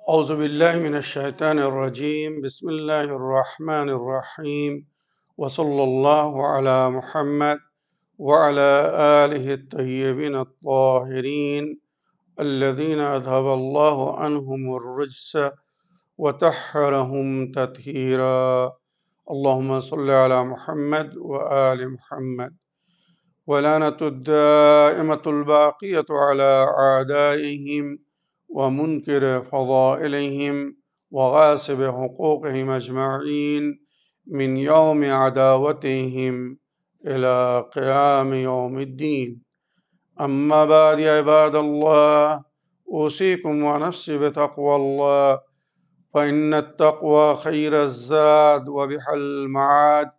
أعوذ بالله من الشيطان الرجيم بسم الله الرحمن الرحيم وصلى الله على محمد وعلى آله الطيبين الطاهرين الذين أذهب الله عنهم الرجس وطهرهم تطهيرا اللهم صل على محمد وآل محمد ولعنة الدائمة الباقية على أعدائهم ومنكر فضائلهم وغاصب حقوقهم أجمعين من يوم عداوتهم إلى قيام يوم الدين أما بعد يا عباد الله أوصيكم ونفسي بتقوى الله فإن التقوى خير الزاد وبها المعاد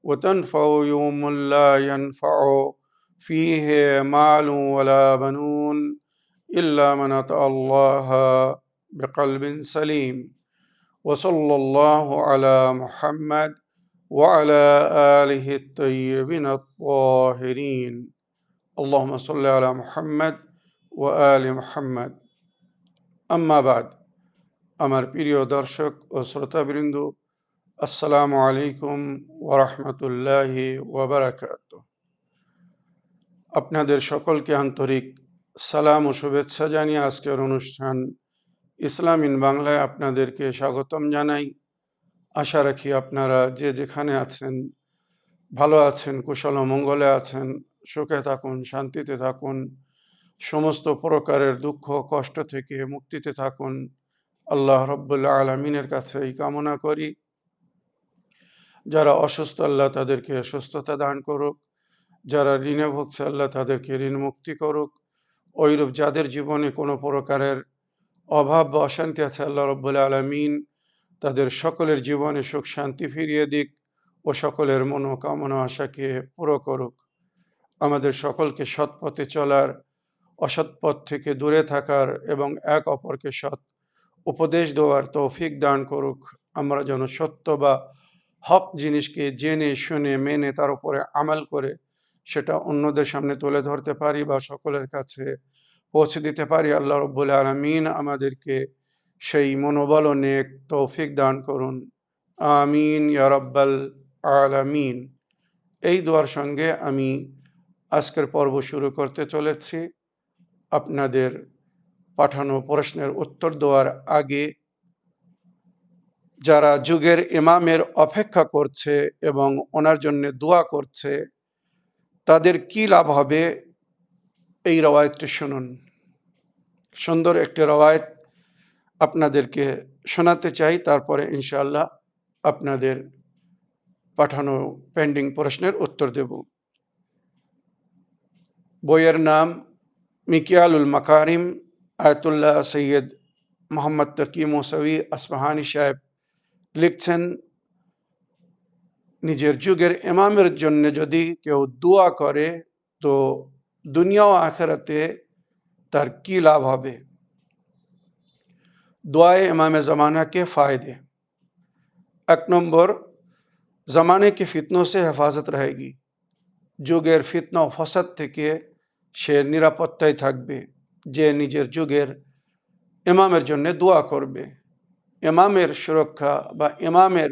وتنفع يوم لا ينفع فيه مال ولا بنون إلا من أتى الله بقلب سليم وصلى الله على محمد وعلى آله الطيبين الطاهرين اللهم صل على محمد وآل محمد أما بعد আমার প্রিয় দর্শক ও শ্রোতাবৃন্দ আসসালামু আলাইকুম ওয়া রাহমাতুল্লাহি ওয়া বারাকাতুহু। আপনাদের সকলকে আন্তরিক সালাম ও শুভেচ্ছা জানিয়ে আজকের অনুষ্ঠান ইসলাম ইন বাংলায় আপনাদেরকে স্বাগতম জানাই। আশা রাখি আপনারা যে যেখানে আছেন ভালো আছেন, কুশল ও মঙ্গলে আছেন, সুখে থাকুন, শান্তিতে থাকুন, সমস্ত প্রকারের দুঃখ কষ্ট থেকে মুক্তিতে থাকুন। আল্লাহ রব্বুল আলামিনের কাছে এই কামনা করি। যারা অসুস্থ আল্লাহ তাদেরকে সুস্থতা দান করুক, যারা ঋণে ভুগছে আল্লাহ তাদেরকে ঋণ মুক্তি করুক, ওইরূপ যাদের জীবনে কোনো প্রকারের অভাব বা অশান্তি আছে আল্লাহ রব্বুল আলামিন তাদের সকলের জীবনে সুখ শান্তি ফিরিয়ে দিক ও সকলের মনোকামনা আশাকে পুরো করুক। আমাদের সকলকে সৎ পথে চলার, অসৎ পথ থেকে দূরে থাকার এবং এক অপরকে সৎ উপদেশ দেওয়ার তৌফিক দান করুক। আমরা যেন সত্য বা হক জিনিসকে জেনে শুনে মেনে তার উপরে আমাল করে সেটা অন্যদের সামনে তুলে ধরতে পারি বা সকলের কাছে পৌঁছে দিতে পারি। আল্লাহ রব্বুল আলামিন আমাদেরকে সেই মনোবল ও নেক তৌফিক দান করুন, আমিন ইয়া রাব্বাল আলামিন। এই দোয়ার সঙ্গে আমি আজকের পর্ব শুরু করতে চলেছি। আপনাদের পাঠানো প্রশ্নের উত্তর দেওয়ার আগে যারা যুগের ইমামের অপেক্ষা করছে এবং ওনার জন্য দোয়া করছে তাদের কি লাভ হবে এই রওয়ায়েতটি শুনুন। সুন্দর একটি রওয়ায়েত আপনাদেরকে শোনাতে চাই, তারপরে ইনশাআল্লাহ আপনাদের পাঠানো পেন্ডিং প্রশ্নের উত্তর দেব। বইয়ের নাম মিকিয়ালুল মাকারিম, আয়াতুল্লাহ সৈয়দ মোহাম্মদ তকি মৌসবি আসফাহানি সাহেব লিখছেন, নিজের যুগের ইমামের জন্য যদি কেউ দোয়া করে তো দুনিয়া ও আখিরাতে তার কি লাভ হবে। दुआए इमाम ज़माना के फ़ायदे। एक नंबर, ज़माने के फितनों से हेफाजत रहेगी। যুগের ফিতনা ও ফসাদ থেকে সে নিরাপত্তায় থাকবে যে নিজের যুগের ইমামের জন্য দোয়া করবে। ইমামের সুরক্ষা বা ইমামের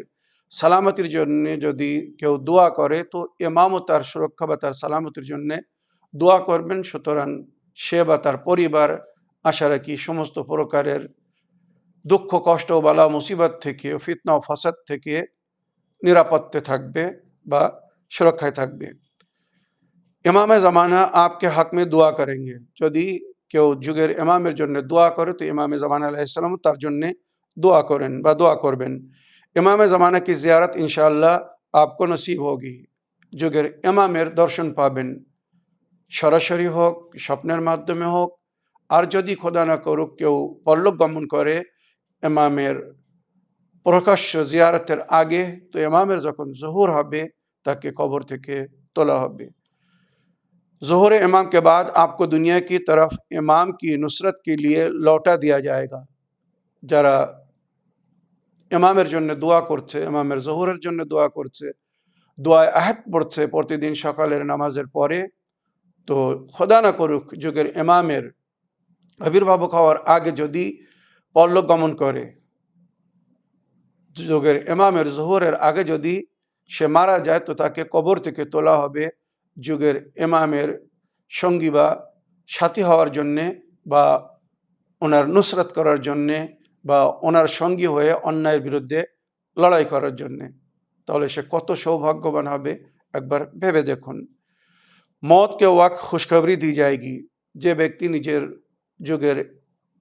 সালামতির জন্য যদি কেউ দোয়া করে তো ইমামও তার সুরক্ষা বা তার সালামতির জন্য দোয়া করবেন। সুতরাং সে বা তার পরিবার আশা রাখি সমস্ত প্রকারের দুঃখ কষ্ট বালা মুসিবত থেকে, ফিতনা ও ফাসাদ থেকে নিরাপত্তে থাকবে বা সুরক্ষায় থাকবে। ইমামে জামানা আপকে হক মে দোয়া করেंगे। যদি কেউ যুগের ইমামের জন্য দোয়া করে তো ইমামে জামানা আলাইহিস সালাম তার জন্য দোয়া করেন বা দোয়া করবেন। ইমামে জামানা কি জিয়ারত ইনশাআল্লাহ আপকো নসিব হোগি। যুগের ইমামের দর্শন পাবেন, সরাসরি হোক, স্বপ্নের মাধ্যমে হোক। আর যদি খোদা না করুক কেউ পল্লব গমন করে ইমামের প্রকাশ্য জিয়ারতের আগে, তো ইমামের যখন জোহর হবে তাকে কবর থেকে তোলা হবে। ज़ोहर इमाम के बाद आपको दुनिया की तरफ इमाम की नुसरत के लिए लौटा दिया जाएगा। যারা ইমামের জন্য দোয়া করছে, ইমামের জোহরের জন্য দোয়া করছে, দোয়ায় আহাদ পড়ছে প্রতিদিন সকালের নামাজের পরে, তো খোদা না করুক যুগের ইমামের আবির্ভাব হওয়ার আগে যদি পরলোক গমন করে, যুগের ইমামের জোহরের আগে যদি সে মারা যায় তো তাকে কবর থেকে তোলা হবে যুগের ইমামের সঙ্গী বা সাথী হওয়ার জন্যে, বা ওনার নুসরত করার জন্যে, বা ওনার সঙ্গী হয়ে অন্যায়ের বিরুদ্ধে লড়াই করার জন্যে। তাহলে সে কত সৌভাগ্যবান হবে একবার ভেবে দেখুন। मौत के वक्त खुशखबरी दी जाएगी। যে ব্যক্তি নিজের যুগের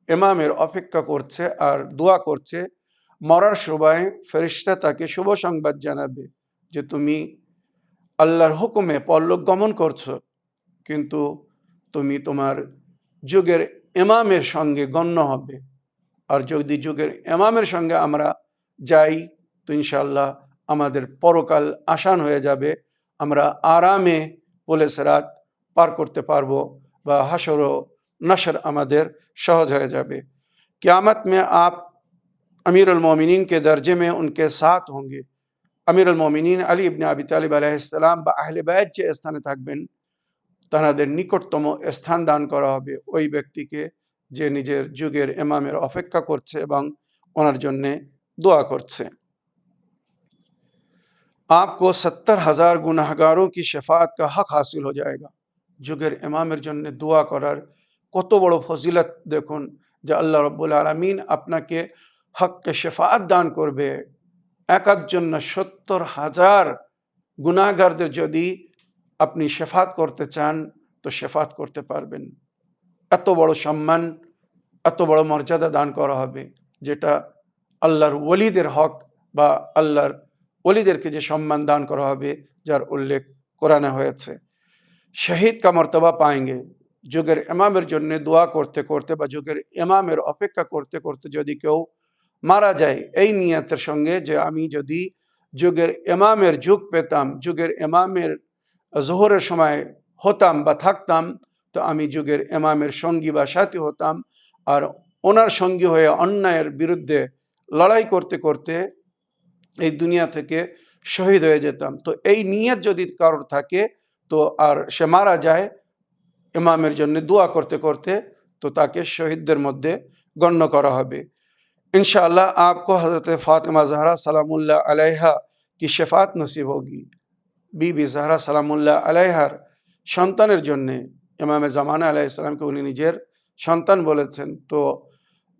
ইমামের অপেক্ষা করছে আর দোয়া করছে, মরার সময় ফেরেশতা তাকে শুভ সংবাদ জানাবে যে তুমি আল্লাহর হুকুমে পরলোক গমন করছো, কিন্তু তুমি তোমার যুগের ইমামের সঙ্গে গণ্য হবে। আর যদি যুগের ইমামের সঙ্গে আমরা যাই তো ইনশাআল্লাহ আমাদের পরকাল আসান হয়ে যাবে, আমরা আরামে পুলিশ রাত পার করতে পারবো, বা হাসর ও नशर আমাদের সহজ হয়ে যাবে। क़यामत में आप अमीर अल-मोमिनीन के दर्जे में उनके साथ होंगे। अमीर अल-मोमिनीन আলী ইবনে আবি তালিব আলাইহিসসালাম বা আহলে বাইত যে স্থানে থাকবেন তাদের নিকটতম স্থান দান করা হবে ওই ব্যক্তিকে যে নিজের যুগের ইমামের অপেক্ষা করছে এবং ওনার জন্য দোয়া করছে। आपको 70,000 गुनाहगारों की शफाअत का हक हासिल हो जाएगा। যুগের ইমামের জন্য দোয়া করার কত বড় ফজিলত দেখুন, যে আল্লাহ রাব্বুল আলামিন আপনাকে হককে শফাআত দান করবে। একার জন্য 70,000 গুনাহগারদের যদি আপনি শফাআত করতে চান তো শফাআত করতে পারবেন। এত বড় সম্মান, এত বড় মর্যাদা দান করা হবে, যেটা আল্লাহর ওলিদের হক বা আল্লাহর ওলিদেরকে যে সম্মান দান করা হবে যার উল্লেখ কোরআনে হয়েছে। শহীদ কা মর্তবা পাएंगे। যুগের ইমামের জন্য দোয়া করতে করতে বা যুগের ইমামের অপেক্ষা করতে করতে যদি কেউ মারা যায় এই নিয়তের সঙ্গে যে আমি যদি যুগের ইমামের যুগ পেতাম, যুগের ইমামের জোহরের সময় হতাম বা থাকতাম, তো আমি যুগের ইমামের সঙ্গী বা সাথী হতাম আর ওনার সঙ্গী হয়ে অন্যায়ের বিরুদ্ধে লড়াই করতে করতে এই দুনিয়া থেকে শহীদ হয়ে যেতাম। তো এই নিয়ত যদি কারোর থাকে তো আর সে মারা যায় ইমামের জন্য দোয়া করতে করতে, তো তাকে শহীদদের মধ্যে গণ্য করা হবে। इंशाअल्लाह आपको हज़रत फ़ातिमा ज़हरा सलामुल्लाह अलैहा की शफ़ाअत नसीब होगी। बीबी ज़हरा सलामुल्लाह अलैहार সন্তানের জন্যে ইমামে জামানা আলাইহিস সালামকে উনি নিজের সন্তান বলেছেন। তো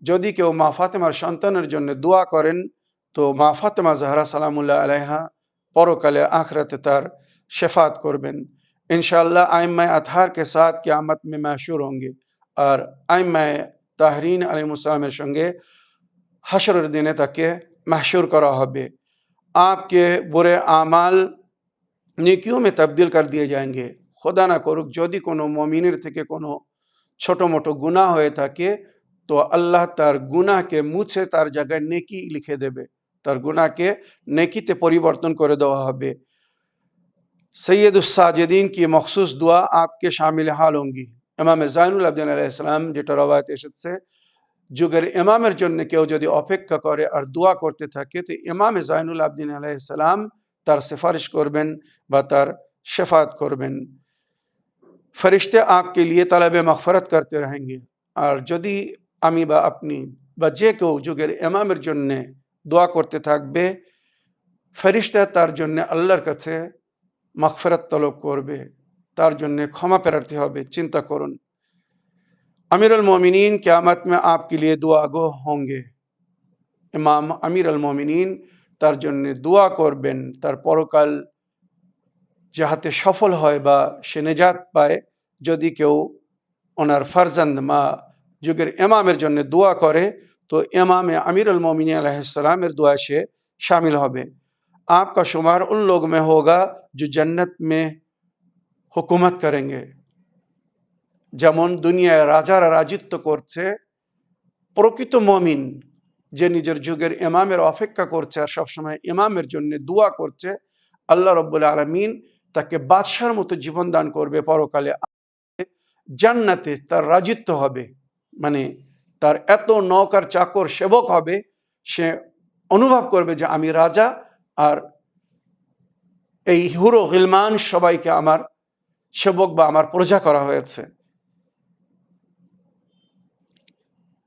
যদি কেউ মা ফাতেমার সন্তানের জন্য দোয়া করেন তো মা ফাতেমা ज़हरा सलामुल्लाह अलैहा পরকালে आखिरत তার शफ़ाअत করবেন। इंशाअल्लाह आइम्मा अतहार के साथ क़यामत में महशूर होंगे और आइम्मा ताहरीन अलैहिमुस्सलामेর সঙ্গে হাসরের দিনে তাকে महशूर करा হবে। आपके बुरे आमाल नेकियों में तब्दील कर दिए जाएंगे। खुदा ना করুক যদি কোনো মুমিনের থেকে কোনো ছোটো মোটো গুনাহ হয়ে থাকে তো আল্লাহ তার গুনাহকে মুছে তার জায়গায় নেকি লিখে দেবে, তার গুনাহকে নেকিতে পরিবর্তন করে দেওয়া হবে। सैयदुस साजिदीन की मखसूस दुआ आपके शामिल हाल होंगी। इमाम ज़ैनुल आबिदीन अलैहिस्सलाम যেটা রওয়ায়াতে এসেছে, যুগের ইমামের জন্য কেউ যদি অপেক্ষা করে আর দোয়া করতে থাকে তো ইমাম ज़ैनुल आबिदीन अलैहिस्सलाम তার सिफारिश করবেন বা তার शफाअत করবেন। फरिश्ते आपके लिए तलब मगफरत करते रहेंगे। আর যদি আমি বা আপনি বা যে কেউ যুগের ইমামের জন্য দোয়া করতে থাকবে, ফেরেশতা তার জন্য আল্লাহর কাছে মাগফিরাত তলব করবে, তার জন্য ক্ষমা প্রার্থী হবে। চিন্তা করুন। अमीर अल-मोमिनीन क़यामत में आपके लिए दुआगो होंगे। इमाम अमीर अल-मोमिनीन তার জন্য দোয়া করবেন তার পরকাল যাহাতে সফল হয় বা সে নেজাত পায়। যদি কেউ ওনার ফারজান্দ মা যুগের ইমামের জন্য দোয়া করে তো इमाम अमीर अल-मोमिनीन अलैहिस्सलामेর দোয়া সে शामिल হবে। आपका शुमार उन लोगों में होगा जो जन्नत में हुकूमत करेंगे। যেমন দুনিয়ায় রাজারা রাজত্ব করছে, প্রকৃত মুমিন যে নিজের যুগের ইমামের অপেক্ষা করছে আর সবসময় ইমামের জন্য দোয়া করছে, আল্লাহ রাব্বুল আলামিন তাকে বাদশার মতো জীবন দান করবে। পরকালে জান্নাতে তার রাজত্ব হবে, মানে তার এত নৌকার চাকর সেবক হবে, সে অনুভব করবে যে আমি রাজা আর এই হুর ও গিলমান সবাইকে আমার সেবক বা আমার প্রজা করা হয়েছে।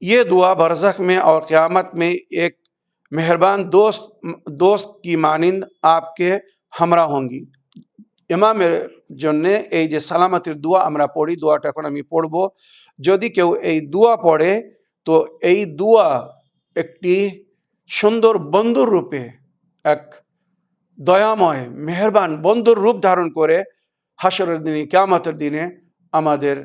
ये दुआ बरज़ख में और क़यामत में एक मेहरबान दोस्त की मानिंद आपके हमरा होंगी। ইমামের জন্যে এই যে সালামতির দোয়া আমরা পড়ি, দোয়াটা এখন আমি পড়ব। যদি কেউ এই দোয়া পড়ে তো এই দোয়া একটি সুন্দর বন্ধুর রূপে, এক দয়াময় মেহেরবান বন্ধুর রূপ ধারণ করে হাসরের দিনে, কিয়ামতের দিনে আমাদের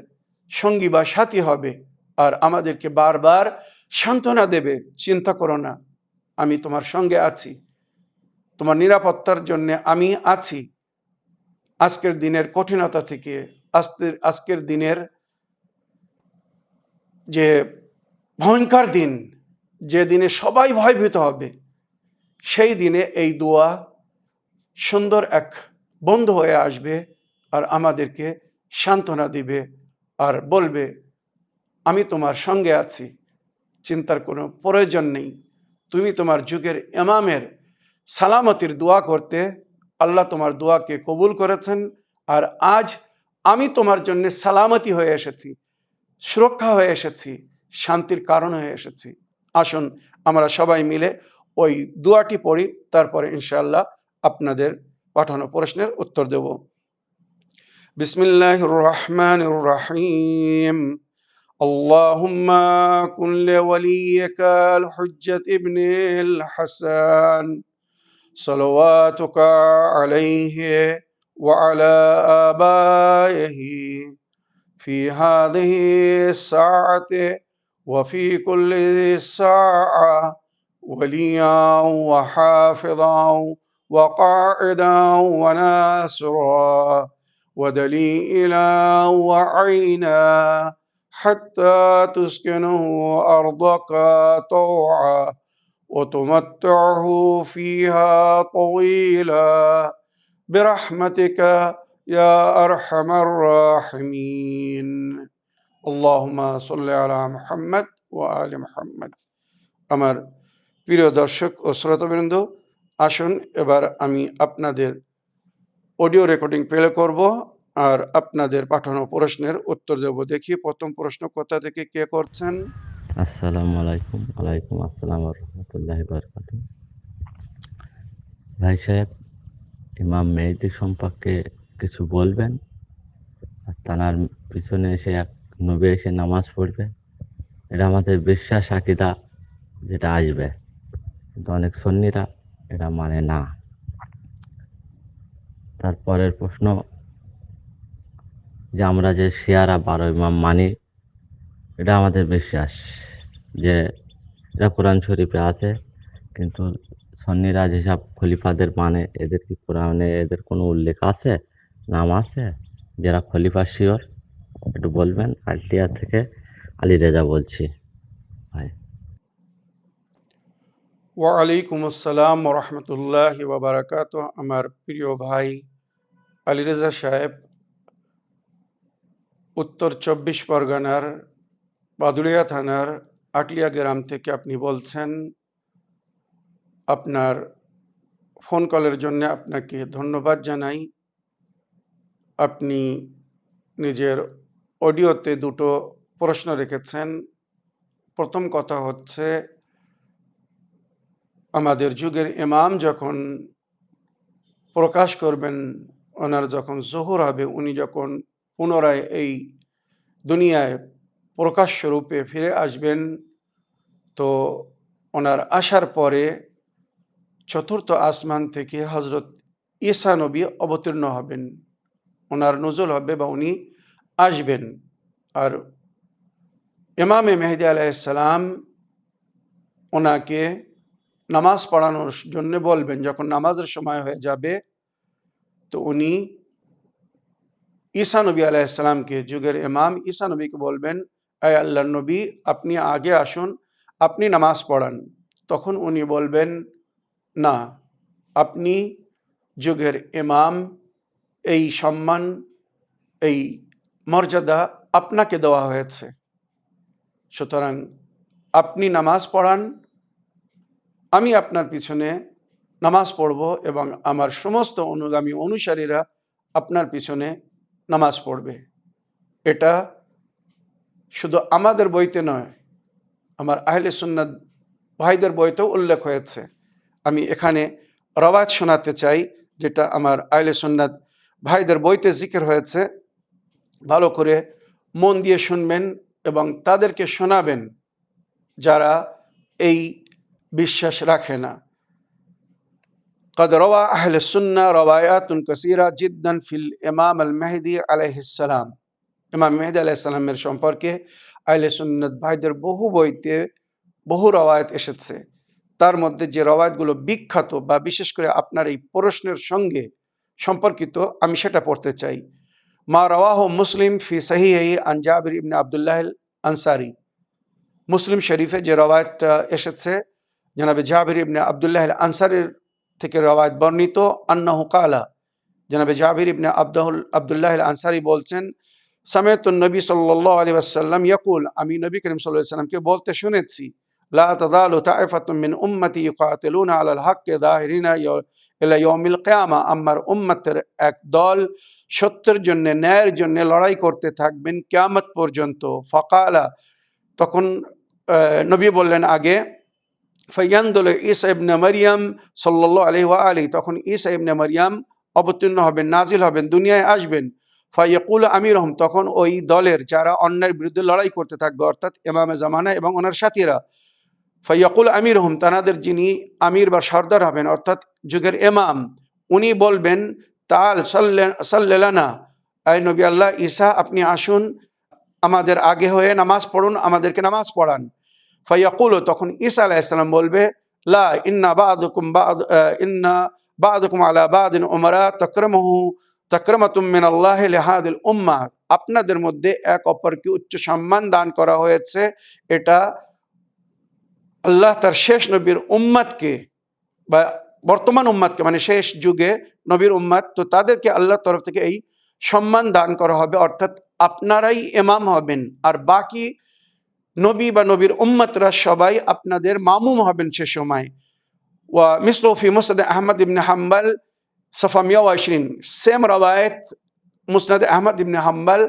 সঙ্গী বা সাথী হবে আর আমাদেরকে বারবার সান্ত্বনা দেবে, চিন্তা করো না, আমি তোমার সঙ্গে আছি, তোমার নিরাপত্তার জন্য আমি আছি। আজকের দিনের কঠিনতা থেকে, আজকের দিনের যে ভয়ঙ্কর দিন, যে দিনে সবাই ভয়ভীত হবে, সেই দিনে এই দোয়া সুন্দর এক বন্ধু হয়ে আসবে আর আমাদেরকে সান্ত্বনা দিবে আর বলবে আমি তোমার সঙ্গে আছি, চিন্তার কোনো প্রয়োজন নেই। তুমি তোমার যুগের ইমামের সালামতির দোয়া করতে, আল্লাহ তোমার দোয়াকে কবুল করেছেন আর আজ আমি তোমার জন্য সালামতি হয়ে এসেছি, সুরক্ষা হয়ে এসেছি, শান্তির কারণ হয়ে এসেছি। আসুন আমরা সবাই মিলে ওই দোয়াটি পড়ি, তারপরে ইনশাআল্লাহ আপনাদের পাঠানো প্রশ্নের উত্তর দেব। বিসমিল্লাহির রহমানির রহিম। اللهم كن لوليك الحجة ابن الحسن صلواتك عليه وعلى آبائه في هذه الساعة وفي كل ساعة وليا وحافظا وقائدا وناصرا ودليلا وعينا حتى تسكنه أرضك طوعا وتمتعه فيها طويلا برحمتك يا أرحم الراحمين اللهم صل على محمد وآل محمد। আমার প্রিয় দর্শক ও শ্রোতাবৃন্দ, আসুন এবার আমি আপনাদের অডিও রেকর্ডিং প্লে করব আর আপনাদের পাঠানো প্রশ্নের উত্তর দেব। দেখি প্রথম প্রশ্ন কোথা থেকে কে করছেন। আসসালামু আলাইকুম। ওয়ালাইকুম আসসালাম ওয়া রাহমাতুল্লাহি ওয়া বারাকাতুহু। ভাই সাহেব, ইমাম মেহেদী সম্পর্কে কিছু বলবেন? আর তানার পিছনে এসে এক নবী এসে নামাজ পড়বে, এটা আমাদের বিশ্বাস আকীদা, যেটা আসবে, কিন্তু অনেক সুন্নিরা এটা মানে না। তারপরের প্রশ্ন, যে আমরা যে শিয়ারা 12 ইমাম মানি, এটা আমাদের বিশ্বাস যে এটা কোরআন শরীফে আছে, কিন্তু সুন্নিরা যেসব খলিফাদের মানে, এদের কি কোরআনে এদের কোনো উল্লেখ আছে, নাম আছে যারা খলিফা শিওর? একটু বলবেন। আলটিয়া থেকে আলী রেজা বলছি ভাই। ওয়ালাইকুম আসসালাম ওয়া রাহমাতুল্লাহি ওয়া বারাকাতুহু। আমার প্রিয় ভাই আলী রেজা সাহেব, উত্তর 24 পরগনার বাদুড়িয়া থানার আটলিয়া গ্রাম থেকে আপনি বলছেন। আপনার ফোন কলের জন্য আপনাকে ধন্যবাদ জানাই। আপনি নিজের অডিওতে দুটো প্রশ্ন রেখেছেন। প্রথম কথা হচ্ছে, আমাদের যুগের ইমাম যখন প্রকাশ করবেন, ওনার যখন জোহর হবে, উনি যখন পুনরায় এই দুনিয়ায় প্রকাশ্য রূপে ফিরে আসবেন, তো ওনার আসার পরে চতুর্থ আসমান থেকে হজরত ঈসা নবী অবতীর্ণ হবেন, ওনার নজল হবে বা উনি আসবেন। আর ইমামে মেহেদী আলাইহিস সালাম ওনাকে নামাজ পড়ানোর জন্য বলবেন। যখন নামাজের সময় হয়ে যাবে তো উনি ঈসা নবী আলাইহিস সালামকে, যুগের ইমাম ঈসা নবীকে বলবেন, আয় আল্লাহর নবী, আপনি আগে আসুন, আপনি নামাজ পড়ান। তখন উনি বলবেন, না, আপনি যুগের ইমাম, এই সম্মান, এই মর্যাদা আপনাকে দেওয়া হয়েছে, সুতরাং আপনি নামাজ পড়ান, আমি আপনার পিছনে নামাজ পড়ব এবং আমার সমস্ত অনুগামী অনুসারীরা আপনার পিছনে নামাজ পড়বে। এটা শুধু আমাদের বইতে নয়, আমার আহলে সুন্নাত ভাইদের বইতেও উল্লেখ হয়েছে। আমি এখানে রওয়ায়াত শোনাতে চাই যেটা আমার আহলে সুন্নাত ভাইদের বইতে জিকির হয়েছে। ভালো করে মন দিয়ে শুনবেন এবং তাদেরকে শোনাবেন যারা এই বিশ্বাস রাখে না। قد روى أهل السنة روايات كثيرة جدا في الإمام المهدي عليه السلام। ইমাম মেহেদী আলাইহিস সালামের সম্পর্কে আহলে সুন্নাত ভাইদের বহু বইতে বহু রওয়ায়াত এসেছে। তার মধ্যে যে রওয়ায়াতগুলো বিখ্যাত বা বিশেষ করে আপনার এই প্রশ্নের সঙ্গে সম্পর্কিত আমি সেটা পড়তে চাই। মা রাওয়াহু মুসলিম ফি সহিহি আন জাবির ইবনে আব্দুল্লাহ আল আনসারি। মুসলিম শরীফে যে রওয়ায়াতটা এসেছে জনাবে জাবির ইবনে আব্দুল্লাহ আল আনসারির থেকে রওয়ায়াত বর্ণিত, আন্নাহু কালা, জনাবে জাবির ইবনে আব্দুল্লাহ আল আনসারি বলছেন, সামিআতুন নবী সাল্লাল্লাহু আলাইহি ওয়াসাল্লাম ইয়াকুল, আমি নবী করিম সাল্লাল্লাহু আলাইহি ওয়াসাল্লামকে বলতে শুনেছি, লা তাযালু তাইফাতুম মিন উম্মতি ইউকাতিলুনা আলাল হাক্কি যাহিরিনা ইলা ইয়াউমিল কিয়ামা। আমার উম্মতের এক দল সত্যের জন্য, ন্যায়ের জন্য লড়াই করতে থাকবেন কিয়ামত পর্যন্ত। ফাকালা, তখন নবী বললেন আগে, ফায়ানদুল ঈসা ইবনে মারইয়াম সাল্লাল্লাহু আলাইহি ওয়া আলিহি, তখন ঈসা ইবনে মারইয়াম অবতীর্ণ হবেন, নাজিল হবেন, দুনিয়ায় আসবেন। ফায়াকুল আমিরহুম, তখন ওই দলের যারা অন্যায়ের বিরুদ্ধে লড়াই করতে থাকবে, অর্থাৎ ইমামে জামানা এবং ওনার সাথীরা, ফায়াকুল আমিরহুম, তানাদের যিনি আমির বা সর্দার হবেন অর্থাৎ যুগের ইমাম, উনি বলবেন, তাল সাল্লানা, আয় নবী আল্লাহ ঈসা আপনি আসুন, আমাদের আগে হয়ে নামাজ পড়ুন, আমাদেরকে নামাজ পড়ান। ফায়াকুল, তখন ঈসা আলাইহিস সালাম বলবে, লা ইন্না বা'দুকুম আলা বা'দিন উমারা তাকরামাতুম মিনাল্লাহি লিহাদিল উম্মাহ, আপনাদের মধ্যে এক অপরকে উচ্চ সম্মান দান করা হয়েছে, এটা আল্লাহ তার শেষ নবীর উম্মতকে বা বর্তমান উম্মতকে, মানে শেষ যুগে নবীর উম্মত, তো তাদেরকে আল্লাহর তরফ থেকে এই সম্মান দান করা হবে, অর্থাৎ আপনারাই ইমাম হবেন আর বাকি নবী বা নবীর উম্মতরা সবাই আপনাদের মামুম হবেন সে সময়। ওয়া মিসলু ফি মুসনাদ আহমদ ইবনে হাম্বল সফা 120, সেম রওয়ায়াত মুসনাদ আহমদ ইবনে হাম্বল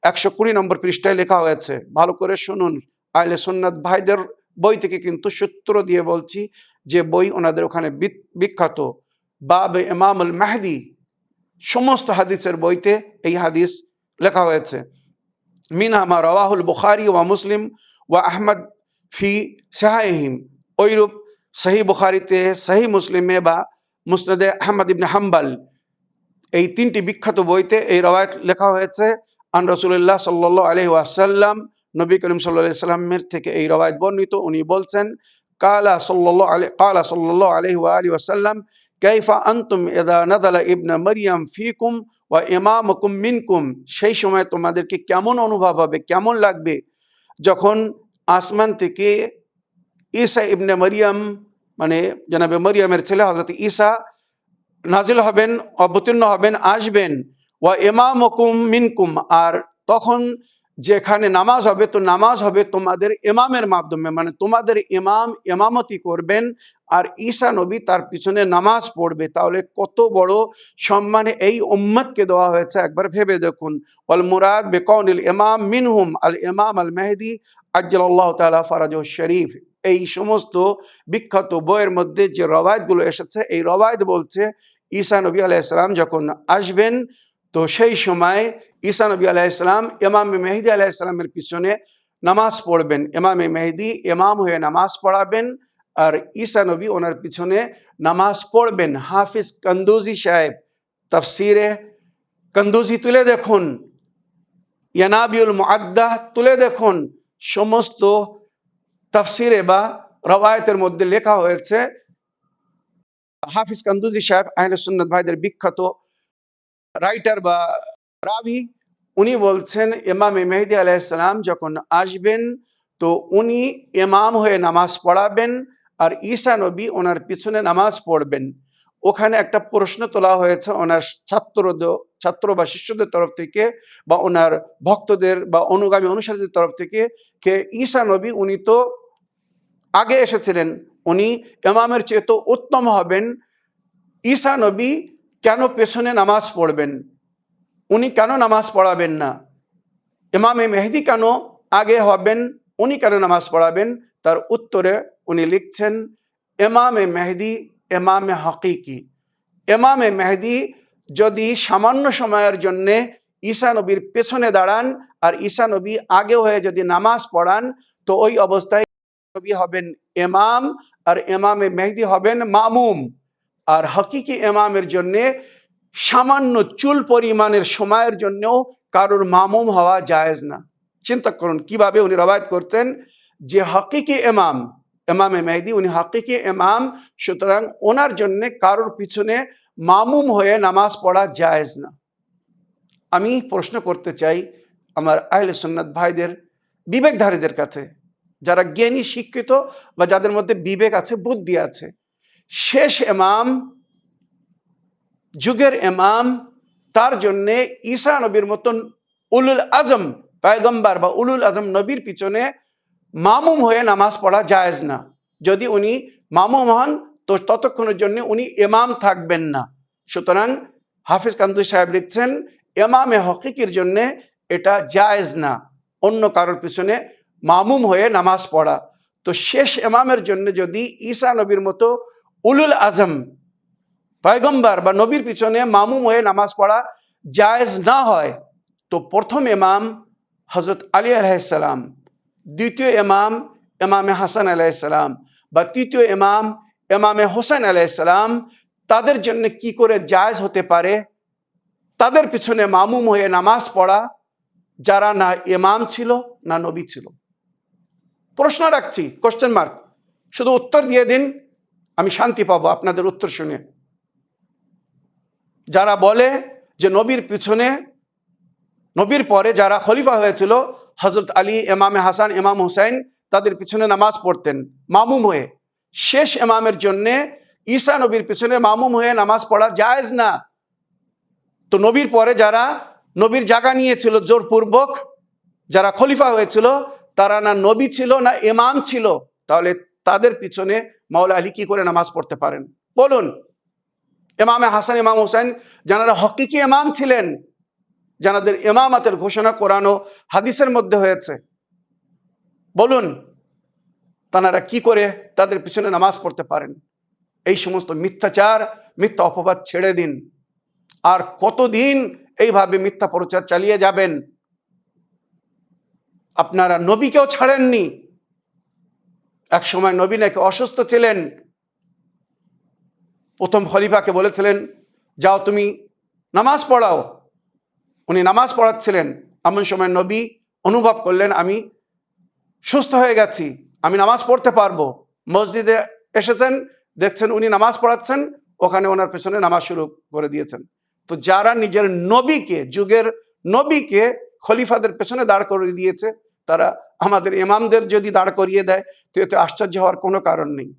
120 নম্বর পৃষ্ঠায় লেখা হয়েছে। ভালো করে শুনুন, আহলে সুন্নাত ভাইদের বই থেকে কিন্তু সূত্র দিয়ে বলছি, যে বই ওনাদের ওখানে বিখ্যাত, বাব ইমামুল মাহদি, সমস্ত হাদিসের বইতে এই হাদিস লেখা হয়েছে। মিনহা মা রাওয়াহুল বুখারী ওয়া মুসলিম ওয়া আহমদ ফি সাহিহিম, ওইরূপ সহি বুখারীতে, সহি মুসলিমে বা মুসনাদে আহমদ ইবনে হাম্বল, এই তিনটি বিখ্যাত বইতে এই রওয়ায়াত লেখা হয়েছে। আন রাসূলুল্লাহ সাল্লাল্লাহু আলাইহি ওয়াসাল্লাম, নবী করিম সাল্লাল্লাহু আলাইহি ওয়াসাল্লামের থেকে এই রওয়ায়াত বর্ণিত, উনি বলছেন, কালা সাল্লাল্লাহু আলাইহি ওয়া আলিহি ওয়াসাল্লাম, কাইফা আনতুম ইযা নাযালা ইবনে মারইয়াম ফিকুম ওয়া ইমামুকুম মিনকুম, সেই সময় তোমাদেরকে কেমন অনুভব হবে, কেমন লাগবে যখন আসমান থেকে ঈসা ইবনে মারইয়াম, মানে জনাবে মারইয়ামের ছেলে হযরত ঈসা নাজিল হবেন, অবতীর্ণ হবেন, আসবেন। ওয়া ইমামুকুম মিনকুম, আর তখন যেখানে নামাজ হবে, তো নামাজ হবে তোমাদের ইমামের মাধ্যমে, মানে তোমাদের ইমাম ইমামতি করবেন আর ঈসা নবী তার পিছনে নামাজ পড়বে। তাহলে কত বড় সম্মান এই উম্মতকে দেওয়া হয়েছে, একবার ভেবে দেখুন। ওয়াল মুরাদ বিকাউনিল ইমাম মিনহুম আল ইমাম আল মেহদি আজ্জালাল্লাহু তাআলা ফারাজুহ শরীফ। এই সমস্ত বিখ্যাত বইয়ের মধ্যে যে রওয়ায়াতগুলো এসেছে, এই রওয়ায়াত বলছে ঈসা নবী আলাইহিস সালাম যখন আসবেন, তো সেই সময় ঈসা নবী আলাইহিস সালাম ইমামে মেহেদী আলাইহিস সালামের পিছনে নামাজ পড়বেন, ইমামে মেহেদী ইমাম হয়ে নামাজ পড়াবেন আর ঈসা নবী ওনার পিছনে নামাজ পড়বেন। হাফিজ কন্দুজি সাহেব তাফসিরে কন্দুজি তুলে দেখুন, ইয়ানাবিউল মুআদ্দাহ তুলে দেখুন, সমস্ত তাফসিরে বা রওয়ায়াতের মধ্যে লেখা হয়েছে। হাফিজ কন্দুজি সাহেব আহলে সুন্নাত ভাইদের বিখ্যাত রাইটার বা রাবি, উনি বলছেন ইমামে মেহেদী আলাইহিস সালাম যখন আসবেন, তো উনি ইমাম হয়ে নামাজ পড়াবেন আর ঈসা নবী ওনার পিছনে নামাজ পড়বেন। ওখানে একটা প্রশ্ন তোলা হয়েছে ওনার ছাত্র বা শিষ্যদের তরফ থেকে বা ওনার ভক্তদের বা অনুগামী অনুসারীদের তরফ থেকে, কে ঈসা নবী উনি তো আগে এসেছিলেন, উনি ইমামের চেয়ে তো উত্তম হবেন, ঈসা নবী কেন পেছনে নামাজ পড়বেন, উনি কেন নামাজ পড়াবেন না, ইমামে মেহেদী কেন আগে হবেন, উনি কেন নামাজ পড়াবেন? তার উত্তরে উনি লিখছেন, ইমামে মেহেদি ইমামে হকিকি। ইমামে মেহেদি যদি সামান্য সময়ের জন্যে ঈসা নবীর পেছনে দাঁড়ান আর ঈসা নবী আগে হয়ে যদি নামাজ পড়ান, তো ওই অবস্থায় নবী হবেন ইমাম আর ইমামে মেহেদি হবেন মামুম। আর হকিকি ইমামের জন্যে সামান্য চুল পরিমাণের সময়ের জন্যও কারোর মামুম হওয়া জায়েজ না। চিন্তা করুন কিভাবে উনি রবায়ত করছেন যে হকিকি ইমাম, ইমামে মেহেদি উনি হকিকি ইমাম, সুতরাং ওনার জন্য কারোর পিছনে মামুম হয়ে নামাজ পড়া জায়েজ না। আমি প্রশ্ন করতে চাই আমার আহলে সুন্নাত ভাইদের, বিবেকধারীদের কাছে, যারা জ্ঞানী শিক্ষিত বা যাদের মধ্যে বিবেক আছে, বুদ্ধি আছে, শেষ ইমাম, যুগের ইমাম, তার জন্যে ঈসা নবীর মতন উলুল আজম পয়গম্বর বা উলুল আজম নবীর পিছনে মামুম হয়ে নামাজ পড়া জায়েজ না। যদি উনি মামুম হন তো ততক্ষণের জন্য উনি ইমাম থাকবেন না। সুতরাং হাফিজ কান্দুই সাহেব লিখছেন, ইমামে হকিকির জন্যে এটা জায়েজ না অন্য কারোর পিছনে মামুম হয়ে নামাজ পড়া। তো শেষ ইমামের জন্য যদি ঈসা নবীর মতো উলুল আজম পয়গম্বর বা নবীর পিছনে মামুম হয়ে নামাজ পড়া জায়েজ না হয়, তো প্রথম ইমাম হযরত আলী আলাইহিসসালাম, দ্বিতীয় ইমাম ইমামে হাসান আলাইহিসসালাম বা তৃতীয় ইমাম ইমামে হোসেন আলাইহিসসালাম, তাদের জন্য কি করে জায়েজ হতে পারে তাদের পিছনে মামুম হয়ে নামাজ পড়া, যারা না ইমাম ছিল না নবী ছিল? প্রশ্ন রাখছি, কোশ্চেন মার্ক। শুধু উত্তর দিয়ে দিন, আমি শান্তি পাবো আপনাদের উত্তর শুনে। যারা বলে যে নবীর পিছনে, নবীর পরে যারা খলিফা হয়েছিল হযরত আলী, ইমামে হাসান, ইমাম হুসাইন, তাদের পিছনে নামাজ পড়তেন মামুম হয়ে, শেষ ইমামের জন্যে ঈসা নবীর পিছনে মামুম হয়ে নামাজ পড়া জায়েজ না। তো নবীর পরে যারা নবীর জায়গা নিয়েছিল জোরপূর্বক, যারা খলিফা হয়েছিল, তারা না নবী ছিল না ইমাম ছিল, তাহলে তাদের পিছনে মাওলা আলী কি করে নামাজ পড়তে পারেন বলুন? ইমামে হাসান, ইমাম হুসাইন যারা হকিকি ইমাম ছিলেন, যাদের ইমামাতের ঘোষণা কোরআন ও হাদিসের মধ্যে হয়েছে, বলুন তারা কি করে তাদের পিছনে নামাজ পড়তে পারেন? এই সমস্ত মিথ্যাচার, মিথ্যা অপবাদ ছেড়ে দিন। আর কতদিন এইভাবে মিথ্যা প্রচার চালিয়ে যাবেন? আপনারা নবীকেও ছাড়েননি। এক সময় নবী নাকি অসুস্থ ছিলেন, প্রথম খলিফাকে বলেছিলেন, যাও তুমি নামাজ পড়াও। উনি নামাজ পড়াচ্ছিলেন, এমন সময় নবী অনুভব করলেন আমি সুস্থ হয়ে গেছি, আমি নামাজ পড়তে পারবো। মসজিদে এসেছেন, দেখছেন উনি নামাজ পড়াচ্ছেন, ওখানে ওনার পেছনে নামাজ শুরু করে দিয়েছেন। তো যারা নিজের নবীকে, যুগের নবীকে খলিফাদের পেছনে দাঁড় করিয়ে দিয়েছে, তারা আমাদের ইমামদের যদি দাঁড় করিয়ে দেয় তো এতে আশ্চর্য হওয়ার কোনো কারণ নেই।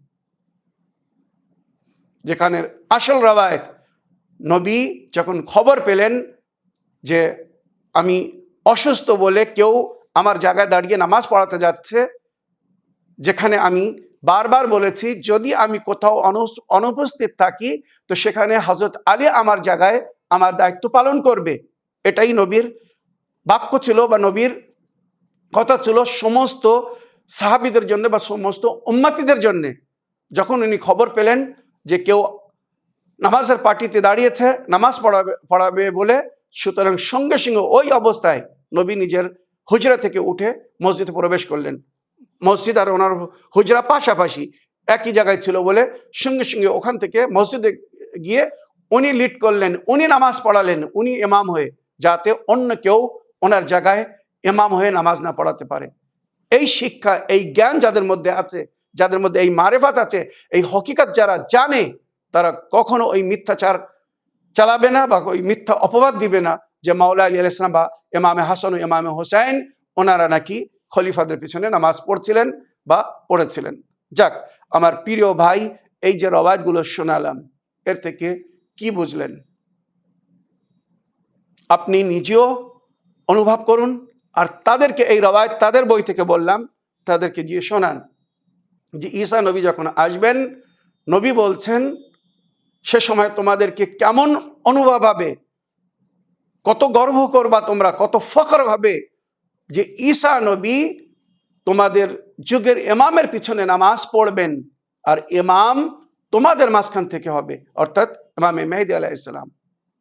যেখানে আসল রওয়ায়েত, নবী যখন খবর পেলেন যে আমি অসুস্থ বলে কেউ আমার জায়গায় দাঁড়িয়ে নামাজ পড়াতে যাচ্ছে, যেখানে আমি বারবার বলেছি যদি আমি কোথাও অনুপস্থিত থাকি তো সেখানে হযরত আলী আমার জায়গায় আমার দায়িত্ব পালন করবে, এটাই নবীর বাক্য ছিল বা নবীর কথা ছিল সমস্ত সাহাবীদের জন্য বা সমস্ত উম্মতিদের জন্য। যখন উনি খবর পেলেন যে কেউ নামাজের পার্টিতে দাঁড়িয়েছে নামাজ পড়াবে বলে, সুতরাং সঙ্গে সঙ্গে ওই অবস্থায় নবী নিজের হুজরা থেকে উঠে মসজিদে প্রবেশ করলেন। মসজিদ আর ওনার হুজরা পাশাপাশি একই জায়গায় ছিল বলে সঙ্গে সঙ্গে ওখান থেকে মসজিদে গিয়ে উনি লিড করলেন, উনি নামাজ পড়ালেন, উনি ইমাম হয়ে, যাতে অন্য কেউ ওনার জায়গায় ইমাম হয়ে নামাজ না পড়াতে পারে। এই শিক্ষা, এই জ্ঞান যাদের মধ্যে আছে, যাদের মধ্যে এই মারেফাত আছে, এই হকিকত যারা জানে, তারা কখনো ওই মিথ্যাচার চালাবে না বা ওই মিথ্যা অপবাদ দিবে না যে মাওলা আলী আলাইহিস সালাম বা ইমামে হাসান ও ইমামে হোসেন ওনারা নাকি খলিফাদের পিছনে নামাজ পড়ছিলেন বা পড়েছিলেন। যাক আমার প্রিয় ভাই, এই যে রওয়ায়াতগুলো শোনালাম, এর থেকে কি বুঝলেন? আপনি নিজেও অনুভব করুন, আর তাদেরকে এই রওয়ায়াত তাদের বই থেকে বললাম, তাদেরকে গিয়ে শোনান যে ঈসা নবী যখন আসবেন, নবী বলছেন সে সময় তোমাদেরকে কেমন অনুভব হবে, কত গর্ব করবা তোমরা, কত ফখর হবে যে ঈসা নবী তোমাদের যুগের ইমামের পিছনে নামাজ পড়বেন, আর ইমাম তোমাদের মাঝখান থেকে হবে, অর্থাৎ ইমামে মেহেদী আলাইহিস সালাম।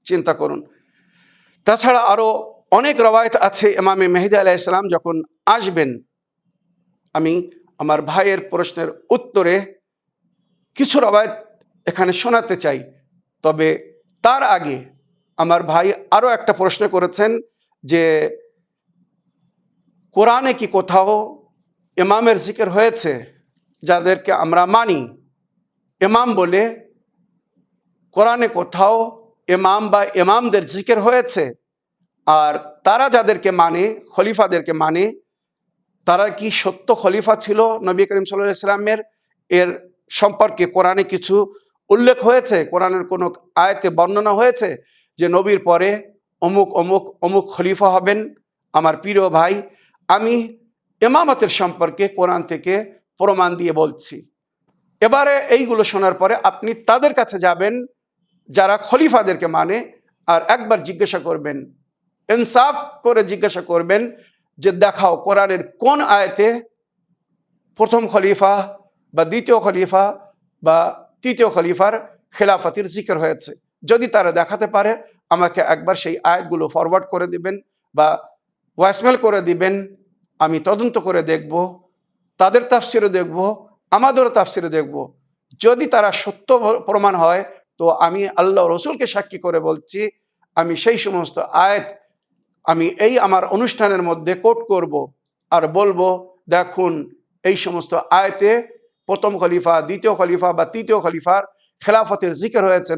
চিন্তা করুন। তাছাড়া আরো অনেক রওয়ায়াত আছে ইমামে মেহেদী আলাইহিস সালাম যখন আসবেন। আমি আমার ভাইয়ের প্রশ্নের উত্তরে কিছু রওয়ায়াত এখানে শোনাতে চাই, তবে তার আগে আমার ভাই আরো একটা প্রশ্ন করেছেন যে কোরআনে কি কোথাও ইমামের জিকির হয়েছে? যাদেরকে আমরা মানি ইমাম বলে, কোরআনে কোথাও ইমাম বা ইমামদের জিকির হয়েছে? আর তারা যাদেরকে মানে, খলিফাদেরকে মানে, তারা কি সত্য খলিফা ছিল নবী করিম সাল্লাল্লাহু আলাইহি ওয়াসাল্লামের? এর সম্পর্কে কোরআনে কিছু উল্লেখ হয়েছে? কোরআনের কোনো আয়াতে বর্ণনা হয়েছে যে নবীর পরে অমুক অমুক অমুক খলিফা হবেন? আমার প্রিয় ভাই, আমি ইমামতের সম্পর্কে কোরআন থেকে প্রমাণ দিয়ে বলছি। এবারে এইগুলো শোনার পরে আপনি তাদের কাছে যাবেন যারা খলিফাদেরকে মানে, আর একবার জিজ্ঞাসা করবেন, ইনসাফ করে জিজ্ঞাসা করবেন যে দেখাও কোরআনের কোন আয়াতে প্রথম খলিফা বা দ্বিতীয় খলিফা বা তৃতীয় খলিফার খেলাফতির জিকির হয়েছে। যদি তারা দেখাতে পারে আমাকে একবার সেই আয়াতগুলো ফরওয়ার্ড করে দিবেন বা ভয়েসমেল করে দিবেন, আমি তদন্ত করে দেখব, তাদের তাফসিরও দেখব, আমাদেরও তাফসিরও দেখব। যদি তারা সত্য প্রমাণ হয় তো আমি আল্লাহ রসুলকে সাক্ষী করে বলছি, আমি সেই সমস্ত আয়াত আমি এই আমার অনুষ্ঠানের মধ্যে কোট করব আর বলবো, দেখুন এই সমস্ত আয়াতে প্রথম খলিফা, দ্বিতীয় খলিফা বা তৃতীয় খলিফার খেলাফতের জিকির হয়েছে,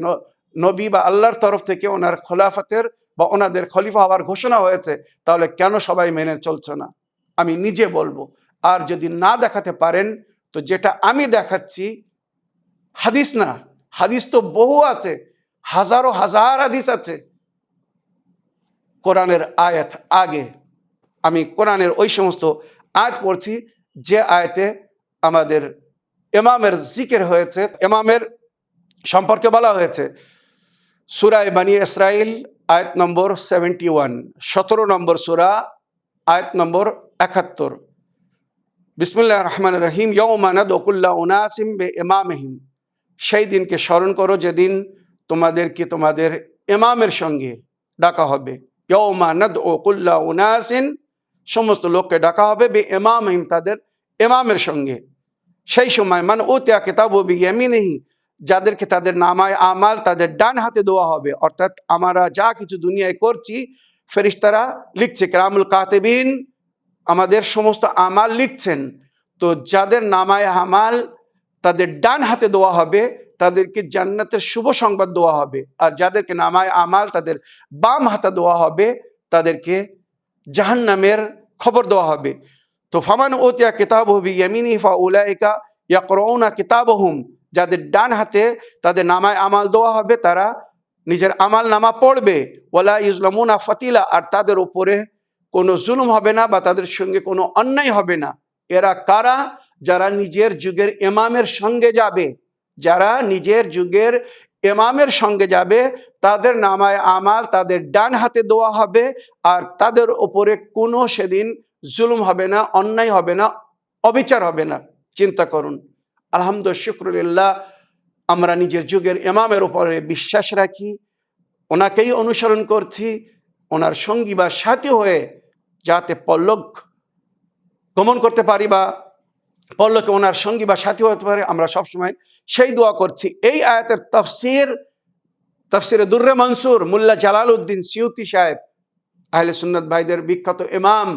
নবী বা আল্লাহর তরফ থেকে ওনার খেলাফতের বা ওনাদের খলিফা হওয়ার ঘোষণা হয়েছে, তাহলে কেন সবাই মেনে চলছে না? আমি নিজে বলবো। আর যদি না দেখাতে পারেন তো যেটা আমি দেখাচ্ছি হাদিস না, হাদিস তো বহু আছে, হাজারো হাজার হাদিস আছে কোরআনের আয়াত আগে। আমি কোরআনের ওই সমস্ত আয়াত পড়ছি যে আয়াতে আমাদের ইমামের জিকির হয়েছে, ইমামের সম্পর্কে বলা হয়েছে। সূরা বনী ইসরাইল আয়াত নম্বর 71, 17 নম্বর সূরা আয়াত নম্বর 71। বিসমিল্লাহির রহমানির রহিম, ইয়াউমা নাদউ কুল্লা উনাসিম বিইমামিহিম। সেই দিনকে স্মরণ করো যেদিন তোমাদেরকে তোমাদের ইমামের সঙ্গে ডাকা হবে। ইয়াউমা নাদউ কুল্লা উনাসিন, সমস্ত লোককে ডাকা হবে, বিইমামিহিম, তাদের ইমামের সঙ্গে। সেই সময় মান উতিয়া কিতাবু বিয়ামিনিহি, যাদেরকে তাদের নামায় আমাল তাদের ডান হাতে দেওয়া হবে। অর্থাৎ আমরা যা কিছু দুনিয়ায় করছি ফেরেশতারা লিখছে, কিরামুল কাতিবিন আমাদের সমস্ত আমাল লিখছেন। তো যাদের নামায় আমাল তাদের ডান হাতে দেওয়া হবে তাদেরকে জান্নাতের শুভ সংবাদ দেওয়া হবে, আর যাদেরকে নামায় আমাল তাদের বাম হাতে দেওয়া হবে তাদেরকে জাহান্নামের খবর দেওয়া হবে। তো ফামান উতিয়া কিতাবহু বিয়ামিনিহি ফাউলাইকা ইয়াকরাউনা কিতাবহুম, যাদের ডান হাতে তাদের নামায় আমাল দেওয়া হবে তারা নিজের আমাল নামা পড়বে। ওয়ালা ইউজলামুনা ফাতিলা, আর তাদের উপরে কোনো জুলুম হবে না বা তাদের সঙ্গে কোনো অন্যায় হবে না। এরা কারা? যারা নিজের যুগের ইমামের সঙ্গে যাবে, যারা নিজের যুগের ইমামের সঙ্গে যাবে তাদের নামায় আমাল তাদের ডান হাতে দেওয়া হবে, আর তাদের উপরে কোনো সেদিন জুলুম হবে না, অন্যায় হবে না, অবিচার হবে না। চিন্তা করুন। আলহামদুলিল্লাহ, শুকরুলিল্লাহ, আমরা নিজের যুগের ইমামের উপরে বিশ্বাস রাখি, ওনাকেই অনুসরণ করছি, ওনার সঙ্গী বা সাথী হয়ে যাতে পরলোক গমন করতে পারি বা পরলোকে ওনার সঙ্গী বা সাথী হতে পারে, আমরা সবসময় সেই দোয়া করছি। এই আয়াতের তাফসিরে দুররে মনসুর মুল্লা জালালউদ্দিন সিউতি সাহেব, আহলে সুন্নাত ভাইদের বিখ্যাত ইমাম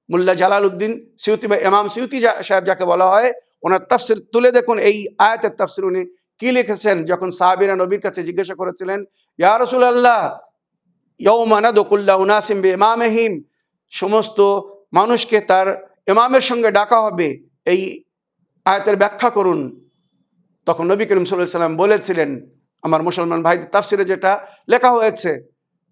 মুল্লা জালালউদ্দিন সিউতি বা ইমাম সিউতি সাহেব যাকে বলা হয়, ওনার তাফসির তুলে দেখুন। এই আয়াতের তাফসির উনি কি লিখেছেন? যখন সাহাবীরা নবীর কাছে জিজ্ঞাসা করেছিলেন, ইয়া রাসূলুল্লাহ ইয়াউমা নাদউ কুল্লা উনাসিম বিইমামিহিম, সমস্ত মানুষকে তার ইমামের সঙ্গে ডাকা হবে, এই আয়াতের ব্যাখ্যা করুন। তখন নবী করিম সাল্লাল্লাহু আলাইহি ওয়াসাল্লাম বলেছিলেন, আমার মুসলমান ভাইদের তাফসিরে যেটা লেখা হয়েছে,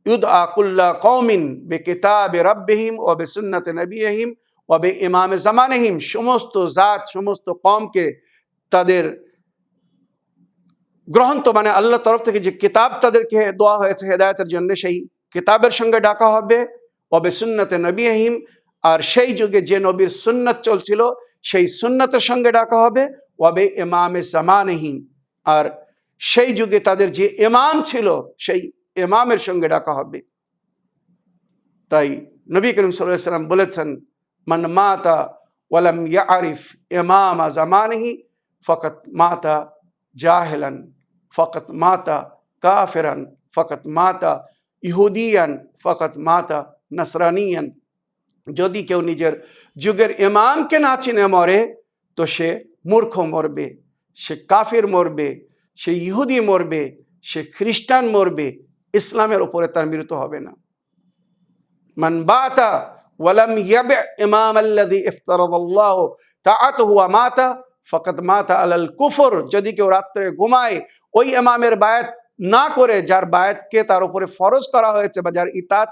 ইউদআ কুল্লা কওমিন বিকিতাবি রাব্বিহিম ওয়া বিসুন্নতি নবিয়িহিম ওয়া বিইমামি জামানিহিম, সমস্ত জাত সমস্ত কওমকে তাদের গ্রন্থ মানে আল্লাহর তরফ থেকে যে কিতাব তাদেরকে দেওয়া হয়েছে হেদায়েতের জন্য, সেই কিতাবের সঙ্গে ডাকা হবে। ওয়া বিসুন্নতি নবিয়িহিম, আর সেই যুগে যে নবীর সুন্নাত চলছিল সেই সুন্নাতের সঙ্গে ডাকা হবে, ওয়াবে ইমামে জামানেহি, আর সেই যুগে তাদের যে ইমাম ছিল সেই ইমামের সঙ্গে ডাকা হবে। তাই নবী করিম সাল্লাল্লাহু আলাইহি ওয়াসাল্লাম বলেছেন, মান মাতা ওয়ালাম ইয়ারিফ ইমামা জামানিহি ফাকাত মাতা জাহিলান, ফাকাত মাতা কাফিরান, ফাকাত মাতা ইহুদিয়ান, ফাকাত মাতা নাসরানিয়ান। যদি কেউ নিজের যুগের ইমামকে না চিনে মরে তো সে মূর্খ মরবে, সে কাফির মরবে, সে ইহুদি মরবে, সে খ্রিস্টান মরবে, ইসলামের উপরে তার মৃত্যু হবে না। মান বাতা ওয়ালাম ইয়াবি ইমাম আল্লাযী ইফতারাদাল্লাহু তাআতুহু ওয়া মাতা ফাকাদ মাতা আলাল কুফর। যদি কেউ রাত্রে ঘুমায় ওই ইমামের বায়াত না করে, যার বায়াতকে তার উপরে ফরজ করা হয়েছে বা যার ইতাত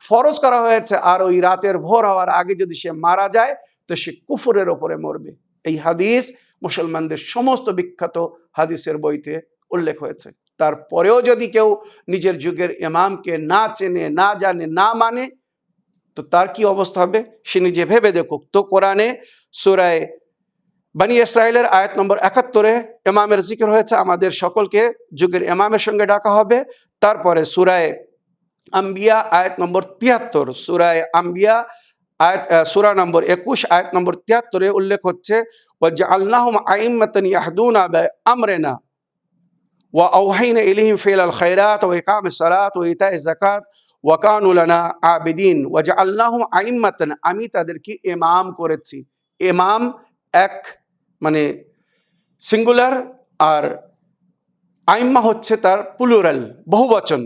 ফরজ করা হয়েছে, আর ওই রাতের ভোর হওয়ার আগে যদি সে মারা যায় তো সে কুফরের উপরে মরবে। এই হাদিস মুসলমানদের সমস্ত বিখ্যাত হাদিসের বইতে উল্লেখ হয়েছে। তারপরেও যদি কেউ নিজের যুগের ইমামকে না চেনে, না জানে, না মানে, তো তার কি অবস্থা হবে সে নিজে ভেবে দেখুক। তো কোরআনে সূরা বনী ইসরাইলের আয়াত নম্বর ৭১ ইমামের জিকির হয়েছে, আমাদের সকলকে যুগের ইমামের সঙ্গে ডাকা হবে। তারপরে সূরা আম্বিয়া আয়াত নম্বর ৭৩, সূরা আম্বিয়া সূরা নম্বর ২১ আয়াত নম্বর ৭৩ উল্লেখ হচ্ছে, ওয়াজআলনাহুম আইম্মাতান ইয়াহদুনা বিআমরিনা ওয়া আওহাইনা ইলাইহিম ফিল খায়রাত ওয়া ইকামিস সালাত ওয়া ইতাইজ যাকাত ওয়া কানু লানা আবিদিন। ওয়াজআলনাহুম আইম্মাতান, আমি তাদেরকে ইমাম করেছি। ইমাম এক মানে সিঙ্গুলার, আর আইম্মা হচ্ছে তার প্লুরাল, বহুবচন।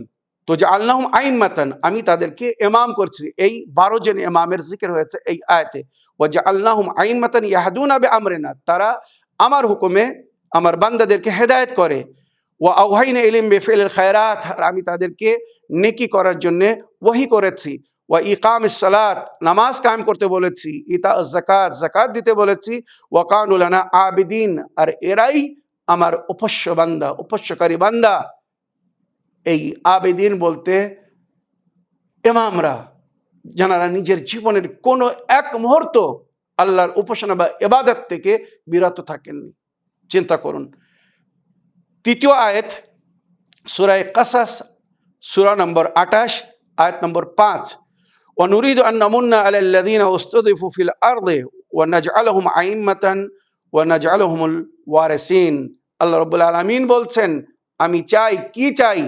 তো যে আল্লাহুম আইম্মাতান, আমি তাদেরকে ইমাম করছি। এই ১২ জন ইমামের জিকির হয়েছে এই আয়াতে। ওয়াজা আল্লাহুম আইম্মাতান ইয়াহদুনা বিআমরিনা, তারা আমার হুকুমে আমার বান্দাদেরকে হেদায়েত করে। ওয়া আওহাইনা ইলাইহিম বিফিল খায়রাত, আর আমি তাদেরকে নেকি করার জন্য ওহী করেছি। ওয়া ইকামিস সালাত, নামাজ কায়েম করতে বলেছি। ইতাউজ যাকাত, যাকাত দিতে বলেছি। ওয়া কানু লানা আবিদিন, আর এরাই আমার উপাস্য বান্দা, উপাস্যকারী বান্দা। এই আবেদিন বলতে ইমামরা, যারা নিজের জীবনের কোনো এক মুহূর্ত আল্লাহর উপাসনা বা ইবাদত থেকে বিরত থাকেননি। চিন্তা করুন। তৃতীয় আয়াত সূরা কাসাস সূরা নম্বর ২৮ আয়াত নম্বর ৫, ওয়া নুরিদু আন নামুন্না আলাল লাযীনা উসতুযিফু ফিল আরদি ওয়া নাজআলহুম আইম্মাতান ওয়া নাজআলহুমুল ওয়ারিসিন। আল্লাহ রাব্বুল আলামিন বলছেন, আমি চাই, কি চাই,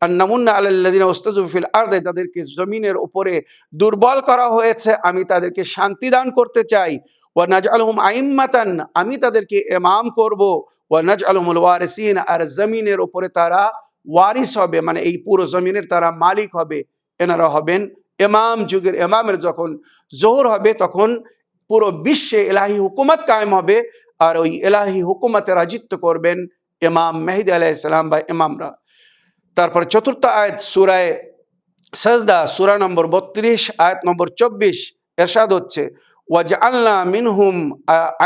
আন নামুন্না আলাল লাযীনা উসতুযিফু ফিল আরদি, তাদেরকে জমিনের উপরে দুর্বল করা হয়েছে, আমি তাদেরকে শান্তি দান করতে চাই। ওয়া নাজআলহুম আইম্মাতান, আমি তাদেরকে ইমাম করব। ওয়া নাজআলহুমুল ওয়ারিসিন, আর জমিনের উপরে তারা ওয়ারিস হবে, মানে এই পুরো জমিনের তারা মালিক হবে। এনারা হবেন ইমাম। যুগের ইমামের যখন জোহর হবে তখন পুরো বিশ্বে ইলাহি হুকুমত কায়েম হবে, আর ওই ইলাহি হুকুমতে রাজিত্ব করবেন ইমাম মেহেদী আলাইহিস সালাম বা ইমামরা। তারপর চতুর্থ আয়াত সূরা সাজদা সূরা নম্বর ৩২ আয়াত নম্বর ২৪ ইরশাদ হচ্ছে, ওয়াজআলনা মিনহুম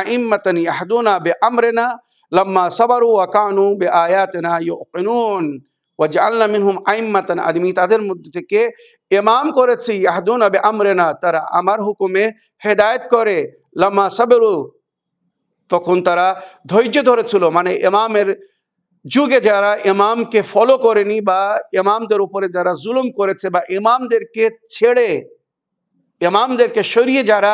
আইম্মাতান ইয়াহদুনা বিআমরিনা লাম্মা সাবারু ওয়া কানু বিআয়াতিনা ইউকিনুন। ওয়াজআলনা মিনহুম আইম্মাতান, আমি তাদের মধ্যে থেকে ইমাম করেছি, ইয়াহদুনা বিআমরিনা, তারা আমার হুকুমে হেদায়েত করে। লাম্মা সাবারু, তখন তারা ধৈর্য ধরেছিল। মানে ইমামের যুগে যারা ইমামকে ফলো করেনি বা ইমামদের উপরে যারা জুলুম করেছে বা ইমামদেরকে ছেড়ে ইমামদেরকে সরিয়ে যারা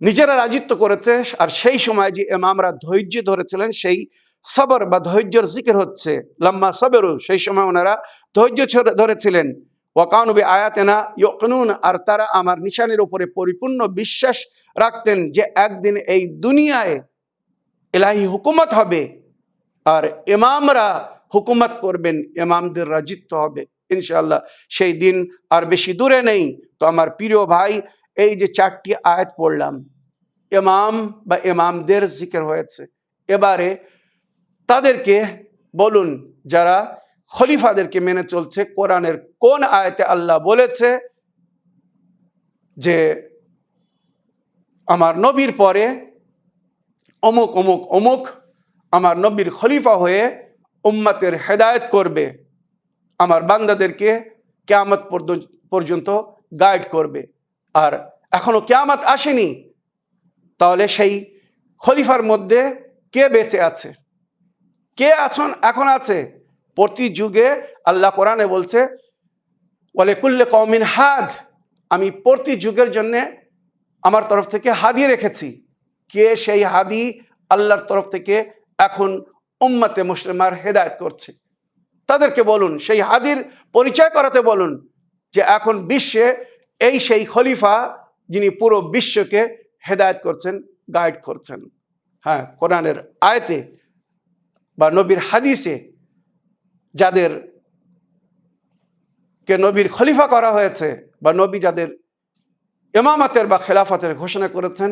নিজেরা রাজিত্ব করেছে, আর সেই সময় যে ইমামরা ধৈর্য ধরেছিলেন সেই সবর বা ধৈর্যের জিকির হচ্ছে লাম্মা সাবরু, সেই সময় ওনারা ধৈর্য ধরেছিলেন। ওয়া কানু বিআয়াতিনা ইউকিনুন, আর তারা আমার নিশানির উপরে পরিপূর্ণ বিশ্বাস রাখতেন যে একদিন এই দুনিয়ায় ইলাহি হুকুমত হবে আর ইমামরা হুকুমত করবেন, ইমামদের রাজিত্ব হবে ইনশাআল্লাহ। সেই দিন আর বেশি দূরে নেই। তো আমার প্রিয় ভাই, এই যে ৪টি আয়াত পড়লাম, ইমাম বা ইমামদের জিকির হয়েছে। এবারে তাদেরকে বলুন, যারা খলিফাদেরকে মেনে চলছে, কোরআনের কোন আয়াতে আল্লাহ বলেছে যে আমার নবীর পরে অমুক অমুক অমুক আমার নবীর খলিফা হয়ে উম্মতের হেদায়েত করবে, আমার বান্দাদেরকে কিয়ামত পর্যন্ত গাইড করবে? আর এখনো কিয়ামত আসেনি, তাহলে সেই খলিফার মধ্যে কে বেঁচে আছে, কে এখন আছে? প্রতি যুগে আল্লাহ কোরআনে বলছে ওয়ালিকুল্লি কওমিন হাদ, আমি প্রতি যুগের জন্য আমার তরফ থেকে হাদি রেখেছি। কে সেই হাদি? আল্লাহর তরফ থেকে এখন উম্মতে মুসলিমার হেদায়েত করছে। তাদেরকে বলুন, সেই হাদির পরিচয় করাতে বলুন যে এখন বিশ্বে এই সেই খলিফা যিনি পুরো বিশ্বকে হেদায়েত করছেন, গাইড করছেন। হ্যাঁ, কোরআনের আয়াতে বা নবীর হাদিসে যাদের কে নবীর খলিফা করা হয়েছে বা নবী যাদের ইমামতের বা খেলাফতের ঘোষণা করেছেন,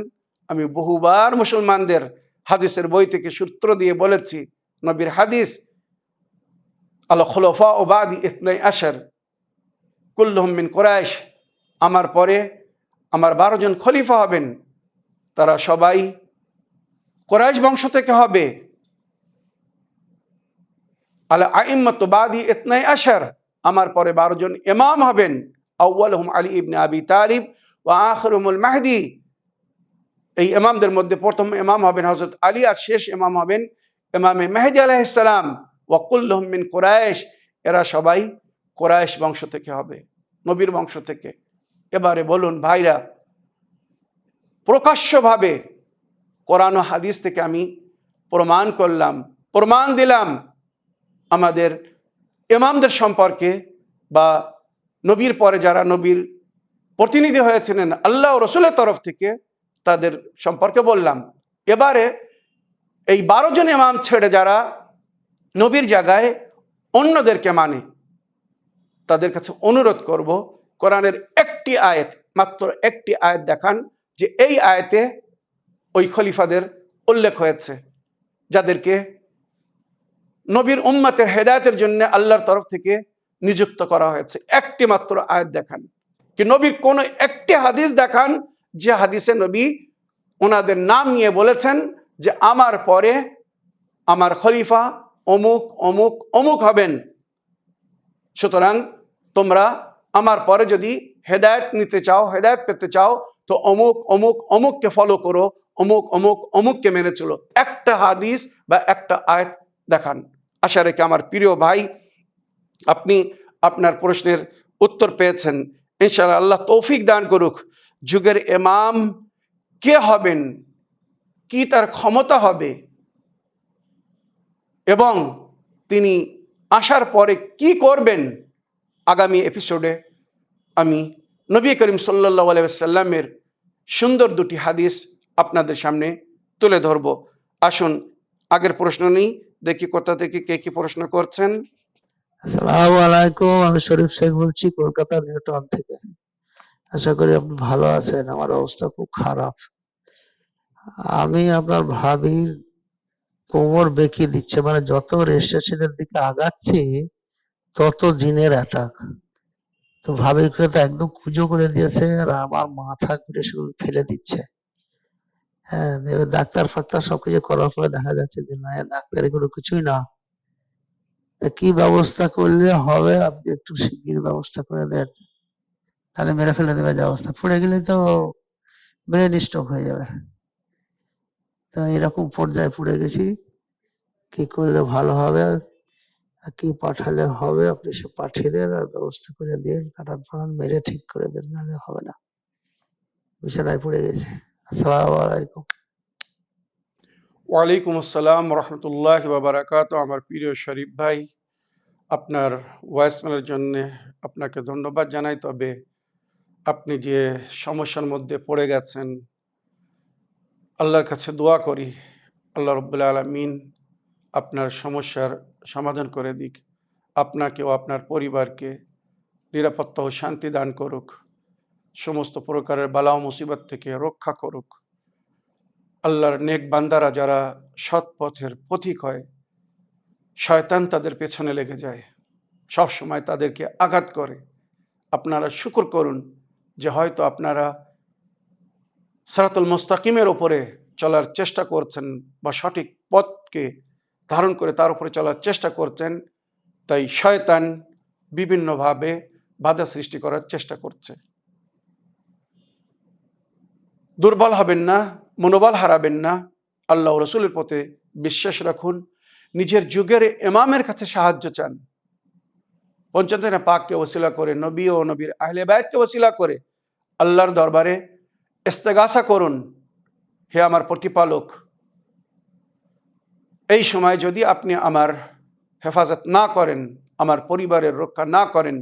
আমি বহুবার মুসলমানদের হাদিসের বই থেকে সূত্র দিয়ে বলেছি, নবীর হাদিস আল খুলাফা ও বাদি ইসনাই আশার কুল্লুহুম মিন কুরাইশ, আমার পরে আমার 12 জন খলিফা হবেন, তারা সবাই কুরাইশ বংশ থেকে হবে। আল আইম্মাতু বাদি ইসনাই আশার, আমার পরে 12 জন ইমাম হবেন। আউয়ালুহুম আলী ইবনে আবি তালিব ওয়া আখিরুহুমুল মাহদি, এই ইমামদের মধ্যে প্রথম ইমাম হবেন হযরত আলী, আর শেষ ইমাম হবেন ইমামে মেহদী আলাইহিস সালাম। ওয়া কুল্লুহুম মিন কুরাইশ, এরা সবাই কুরাইশ বংশ থেকে হবে, নবীর বংশ থেকে। এবারে বলুন ভাইরা, প্রকাশ্যভাবে কোরআন ও হাদিস থেকে আমি প্রমাণ করলাম, প্রমাণ দিলাম আমাদের ইমামদের সম্পর্কে, বা নবীর পরে যারা নবীর প্রতিনিধি হয়েছিলেন আল্লাহ ও রসুলের তরফ থেকে, তাদের সম্পর্কে বললাম। এবারে এই 12 জন ইমাম ছেড়ে যারা নবীর জায়গায় অন্যদেরকে মানে, তাদের কাছে অনুরোধ করব, কোরআনের একটি আয়াত, মাত্র একটি আয়াত দেখান যে এই আয়াতে ওই খলিফাদের উল্লেখ হয়েছে যাদেরকে নবীর উম্মতের হেদায়েতের জন্য আল্লাহর তরফ থেকে নিযুক্ত করা হয়েছে। একটি মাত্র আয়াত দেখান, কি নবীর কোন একটি হাদিস দেখান যে হাদিসে নবী ওনাদের নাম নিয়ে বলেছেন যে আমার পরে আমার খলিফা অমুক অমুক অমুক হবেন, সুতরাং তোমরা আমার পরে যদি হেদায়েত নিতে চাও, হেদায়েত পেতে চাও, তো অমুক অমুক অমুককে ফলো করো, অমুক অমুক অমুককে মেনে চলো। একটা হাদিস বা একটা আয়াত দেখান। আশা রেখে আমার প্রিয় ভাই, আপনি আপনার প্রশ্নের উত্তর পেয়েছেন। ইনশাআল্লাহ আল্লাহ তৌফিক দান করুক। যুগের ইমাম কে হবেন, কি তার ক্ষমতা হবে, এবং তিনি আসার পরে কি করবেন, আগামী এপিসোডে আমি নবী করিম সাল্লাল্লাহু আলাইহি ওয়াসাল্লামের সুন্দর দুটি হাদিস আপনাদের সামনে তুলে ধরব। আসুন আগের প্রশ্ন নিই, দেখি কোথা থেকে কে কি প্রশ্ন করছেন। আসসালামু আলাইকুম, আমি শরীফ শেখ বলছি কলকাতা নিউটাউন থেকে। আশা করি আপনি ভালো আছেন। আমার অবস্থা খুব খারাপ। আমি আপনার ভাবির কোমর বেঁকে দিচ্ছে, মানে যত রেজিস্ট্রেশনের দিকে আগাচ্ছি তত জিনের অ্যাটাক। তো ভাবিকে তো একদম কুঁজো করে দিয়েছে, আর আমার মাথা ঘুরে শুধু ফেলে দিচ্ছে। হ্যাঁ, এবার ডাক্তার ফাক্তার সবকিছু করার পরে দেখা যাচ্ছে যে না, ডাক্তার এগুলো কিছুই না। তা কি ব্যবস্থা করলে হবে, আপনি একটু শিগগির ব্যবস্থা করে দেন, তাহলে মেরে ফেলে দেবে। যা অবস্থা, পড়ে গেলে তো ব্রেন স্ট্রোক হয়ে যাবে। তো এরকম পর্যায়ে পড়ে গেছি, কি করলে ভালো হবে আর কি পাঠালে হবে, আপনি সে পাঠিয়ে দেন আর ব্যবস্থা করে দিন, কাটান ফাটান মেরে ঠিক করে দেন, নাহলে হবে না। বিছানায় পড়ে গেছে। আসসালামু আলাইকুম। ওয়ালাইকুম আসসালাম রহমতুল্লাহ বাবরাকাত। আমার প্রিয় শরীফ ভাই, আপনার ভয়েসমেলের জন্য আপনাকে ধন্যবাদ জানাই। তবে আপনি যে সমস্যার মধ্যে পড়ে গেছেন, আল্লাহর কাছে দোয়া করি আল্লাহ রাব্বুল আলামিন আপনার সমস্যার সমাধান করে দিক, আপনাকে ও আপনার পরিবারকে নিরাপত্তা ও শান্তি দান করুক, সমস্ত প্রকারের বালা ও মুসিবত থেকে রক্ষা করুক। আল্লাহর নেক বান্দারা যারা সৎ পথের পথিক হয়, শয়তান তাদের পেছনে লেগে যায়, সব সময় তাদেরকে আঘাত করে। আপনারা শুকর করুন যে হয়তো আপনারা সিরাতুল মুস্তাকিমের ওপরে চলার চেষ্টা করছেন, বা সঠিক পথকে ধারণ করে তার উপরে চলার চেষ্টা করছেন, তাই শয়তান বিভিন্নভাবে বাধা সৃষ্টি করার চেষ্টা করছে। দুর্বল হবেন না, মনোবল হারাবেন না, আল্লাহ ও রসুলের পথে বিশ্বাস রাখুন, নিজের যুগের ইমামের কাছে সাহায্য চান, পঞ্চতনে পাককে ওসিলা করে, নবী ও নবীর আহলে বায়তকে ওসিলা করে আল্লাহর দরবারে ইস্তেগাসা করুন, হে আমার প্রতিপালক, এই সময় যদি আপনি আমার হেফাজত না করেন, আমার পরিবারের রক্ষা না করেন,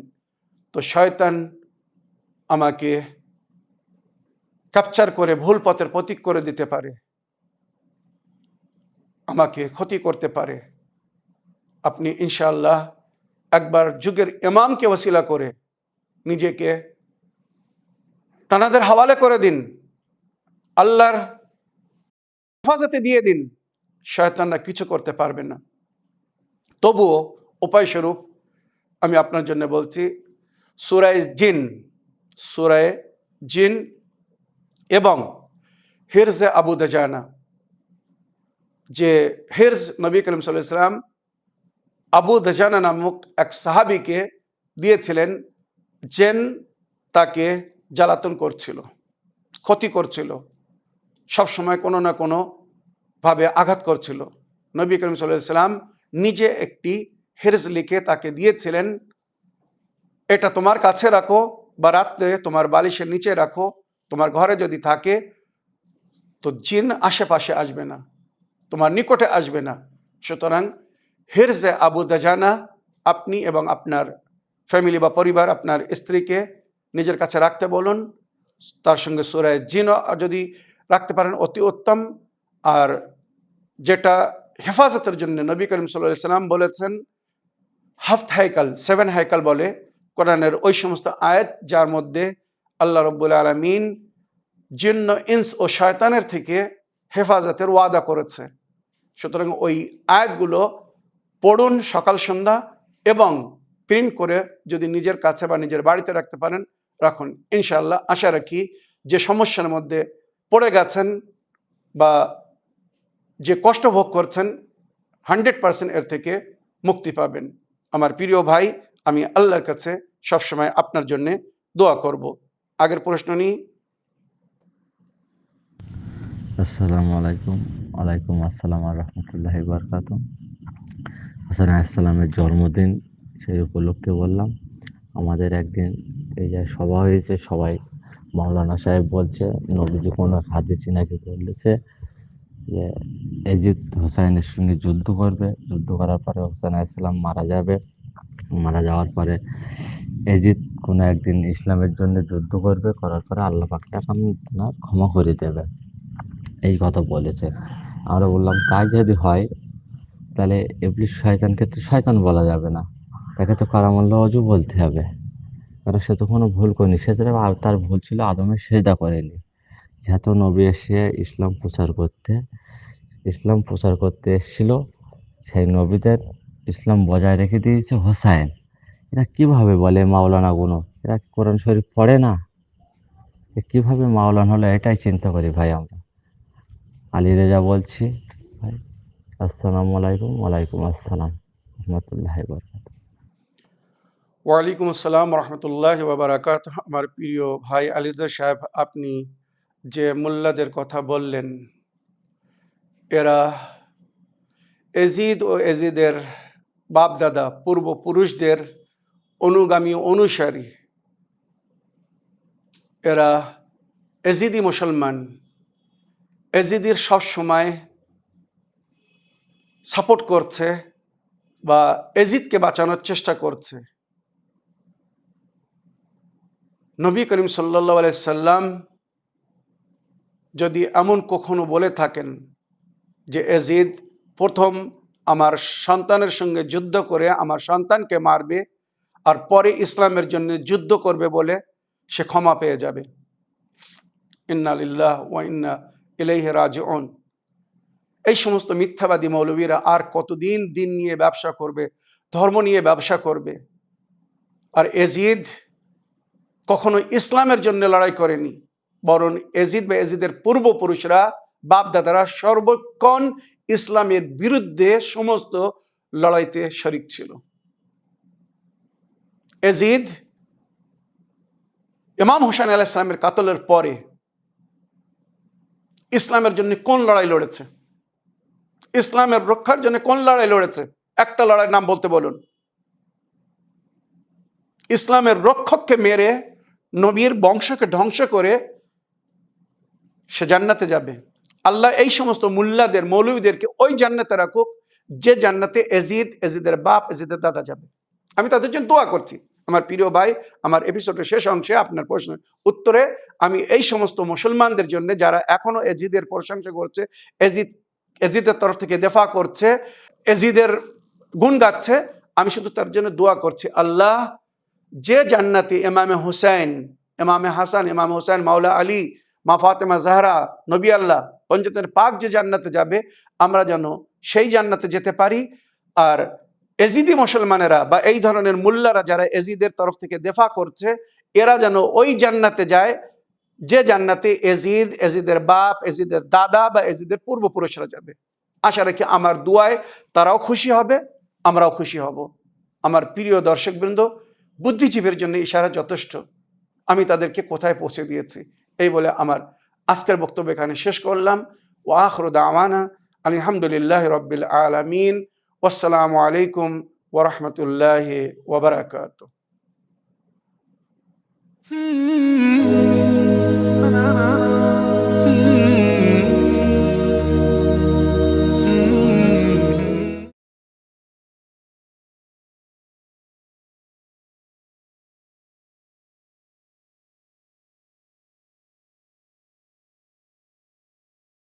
তো শয়তান আমাকে ক্যাপচার করে ভুল পথের প্রতীক করে দিতে পারে, আমাকে ক্ষতি করতে পারে। আপনি ইনশাআল্লাহ একবার যুগের ইমামকে ওসিলা করে নিজেকে তানাদের হাওয়ালে করে দিন, আল্লাহর হেফাজতে দিয়ে দিন, শয়তানরা কিছু করতে পারবে না। তবুও উপায় স্বরূপ আমি আপনার জন্য বলছি, সূরায়ে জিন এবং হিরজে আবু দাজানা, যে হিরজ নবী করিম সাল্লাল্লাহু আলাইহি ওয়াসাল্লাম আবু দাজানা নামক এক সাহাবীকে দিয়েছিলেন, জিন তাকে জ্বালাতন করছিল, ক্ষতি করছিল, সবসময় কোনো না কোনো ভাবে আঘাত করছিল। নবী করিম সাল্লাল্লাহু আলাইহি ওয়াসাল্লাম নিজে একটি হিরজ লিখে তাকে দিয়েছিলেন, এটা তোমার কাছে রাখো বা রাত্রে তোমার বালিশের নিচে রাখো, তোমার ঘরে যদি থাকে তো জিন আশেপাশে আসবে না, তোমার নিকটে আসবে না। সুতরাং হিরজে আবু দাজানা আপনি এবং আপনার ফ্যামিলি বা পরিবার, আপনার স্ত্রীকে নিজের কাছে রাখতে বলুন, তার সঙ্গে সূরায়ে জিন যদি রাখতে পারেন অতি উত্তম। আর যেটা হেফাজতের জন্য নবী করিম সাল্লাল্লাহু আলাইহি ওয়াসাল্লাম বলেছেন, হাফত হাইকাল, 7 হাইকাল বলে কোরআনের ওই সমস্ত আয়াত যার মধ্যে আল্লাহ রাব্বুল আলামিন জিন্ন, ইনস ও শয়তানের থেকে হেফাজতের ওয়াদা করেছে। সুতরাং ওই আয়াতগুলো পড়ুন সকাল সন্ধ্যা, এবং প্রিন্ট করে যদি নিজের কাছে বা নিজের বাড়িতে রাখতে পারেন রাখুন। ইনশাআল্লাহ আশা রাখি যে সমস্যার মধ্যে পড়ে গেছেন বা যে কষ্ট ভোগ করছেন 100% এর থেকে মুক্তি পাবেন। আমার প্রিয় ভাই, আমি আল্লাহর কাছে সবসময় আপনার জন্য দোয়া করব। আগের প্রশ্ন নিই। আসসালামু আলাইকুম। ওয়ালাইকুম আসসালাম ওয়া রাহমাতুল্লাহি ওয়া বারাকাতুহু। হাসান আলাইহিস সালামের জন্মদিন, সেই উপলক্ষে বললাম, আমাদের একদিন এই যে সভা হয়েছে, সবাই মাওলানা সাহেব বলছে নবীজি কোনো হাদিসে নাকি বলেছে যে এজিদ হোসাইনের সঙ্গে যুদ্ধ করবে, যুদ্ধ করার পরে হোসেন আলাইহিস সালাম মারা যাবে, মারা যাওয়ার পরে এজিদ কোনো একদিন ইসলামের জন্য যুদ্ধ করবে, করার পরে আল্লাহ পাক তাকে ক্ষমা করে দেবে, এই কথা বলেছে। আমরা বললাম তাই যদি হয় তাহলে ইবলিস শয়তানকে তো শয়তান বলা যাবে না, তাকে তো কারামুল্লাহ ওয়াজু বলতে হবে, কারণ সে তো কোনো ভুল করেনি, সে তো তার ভুল ছিল আদমের সেজদা করেনি। যেহেতু নবী এসে ইসলাম প্রচার করতে এসেছিল, সেই নবীদের ইসলাম বজায় রেখে দিয়েছে হোসাইন। এরা কিভাবে বলে মাওলানা গুনো, এরা কি কোরআন শরীফ পড়ে না? এ কিভাবে মাওলানা হলো, এটাই চিন্তা করি ভাই। আমরা আলী রেজা বলছি ভাই। আসসালামু আলাইকুম। ওয়ালাইকুম আসসালাম রহমতুল্লাহি ওয়া বারাকাতুহু। ওয়ালাইকুম আসসালাম রহমতুল্লাহ ওয়া বারাকাতুহু। আমার প্রিয় ভাই আলিজা সাহেব, আপনি যে মোল্লাদের কথা বললেন, এরা এজিদ ও এজিদের বাপদাদা পূর্বপুরুষদের অনুগামী, অনুসারী। এরা এজিদি মুসলমান, এজিদির সব সময় সাপোর্ট করছে বা এজিদকে বাঁচানোর চেষ্টা করছে। নবী করিম সাল্লাল্লাহু আলাইহি সাল্লাম যদি এমন কখনো বলে থাকেন যে এজিদ প্রথম আমার সন্তানের সঙ্গে যুদ্ধ করে আমার সন্তানকে মারবে আর পরে ইসলামের জন্য যুদ্ধ করবে বলে, সে ক্ষমা পেয়ে যাবে। ইন্না লিল্লাহি ওয়া ইন্না ইলাইহি রাজিউন। এই সমস্ত মিথ্যাবাদী মৌলবীরা আর কতদিন দিন নিয়ে ব্যবসা করবে, ধর্ম নিয়ে ব্যবসা করবে? আর এজিদ কখনো ইসলামের জন্য লড়াই করেনি, বরং এজিদ বা এজিদের পূর্বপুরুষরা, বাপদাদারা সর্বক্ষণ ইসলামের বিরুদ্ধে সমস্ত লড়াইতে শরিক ছিল। এজিদ ইমাম হোসেন আলাইহিস সালামের কাতলের পরে ইসলামের জন্য কোন লড়াই লড়েছে? ইসলামের রক্ষার জন্য কোন লড়াই লড়েছে? একটা লড়াইয়ের নাম বলতে বলুন। ইসলামের রক্ষককে মেরে নবীর বংশকে ধ্বংস করে সে জান্নাতে যাবে। আল্লাহ এই সমস্ত মুল্লাদের, মৌলবীদেরকে ওই জান্নাতে রাখুক যে জান্নাতে এজিদের বাপ, এজিদের দাদা যাবে। আমি তাদের জন্য দোয়া করছি। আমার প্রিয় ভাই, আমার এপিসোডের শেষ অংশে আপনার প্রশ্নের উত্তরে আমি এই সমস্ত মুসলমানদের জন্য যারা এখনো এজিদের প্রশংসা করছে, এজিদের তরফ থেকে দেফা করছে, এজিদের গুণ গাচ্ছে, আমি শুধু তার জন্য দোয়া করছি, আল্লাহ যে জান্নাতে ইমামে হুসাইন, ইমামে হাসান, ইমাম হুসাইন, মাওলা আলী, মা ফাতেমা জাহরা, নবী আল্লাহ পঞ্চতনের পাক যে জান্নাতে যাবে, আমরা যেন সেই জান্নাতে যেতে পারি। আর এজিদি মুসলমানেরা বা এই ধরনের মুল্লারা যারা এজিদের তরফ থেকে দেফা করছে, এরা যেন ওই জান্নাতে যায় যে জান্নাতে এজিদের বাপ, এজিদের দাদা বা এজিদের পূর্বপুরুষরা যাবে। আশা রাখি আমার দুয়ায় তারাও খুশি হবে, আমরাও খুশি হব। আমার প্রিয় দর্শকবৃন্দ, বুদ্ধিজীবীর জন্য ইশারা যথেষ্ট, আমি তাদেরকে কোথায় পৌঁছে দিয়েছি। এই বলে আমার আজকের বক্তব্য এখানে শেষ করলাম। ওয়া আখিরু দাওয়ানা আলহামদুলিল্লাহি রাব্বিল আলামিন। ওয়াসসালামু আলাইকুম ওয়া রাহমাতুল্লাহি ওয়া বারাকাতুহু।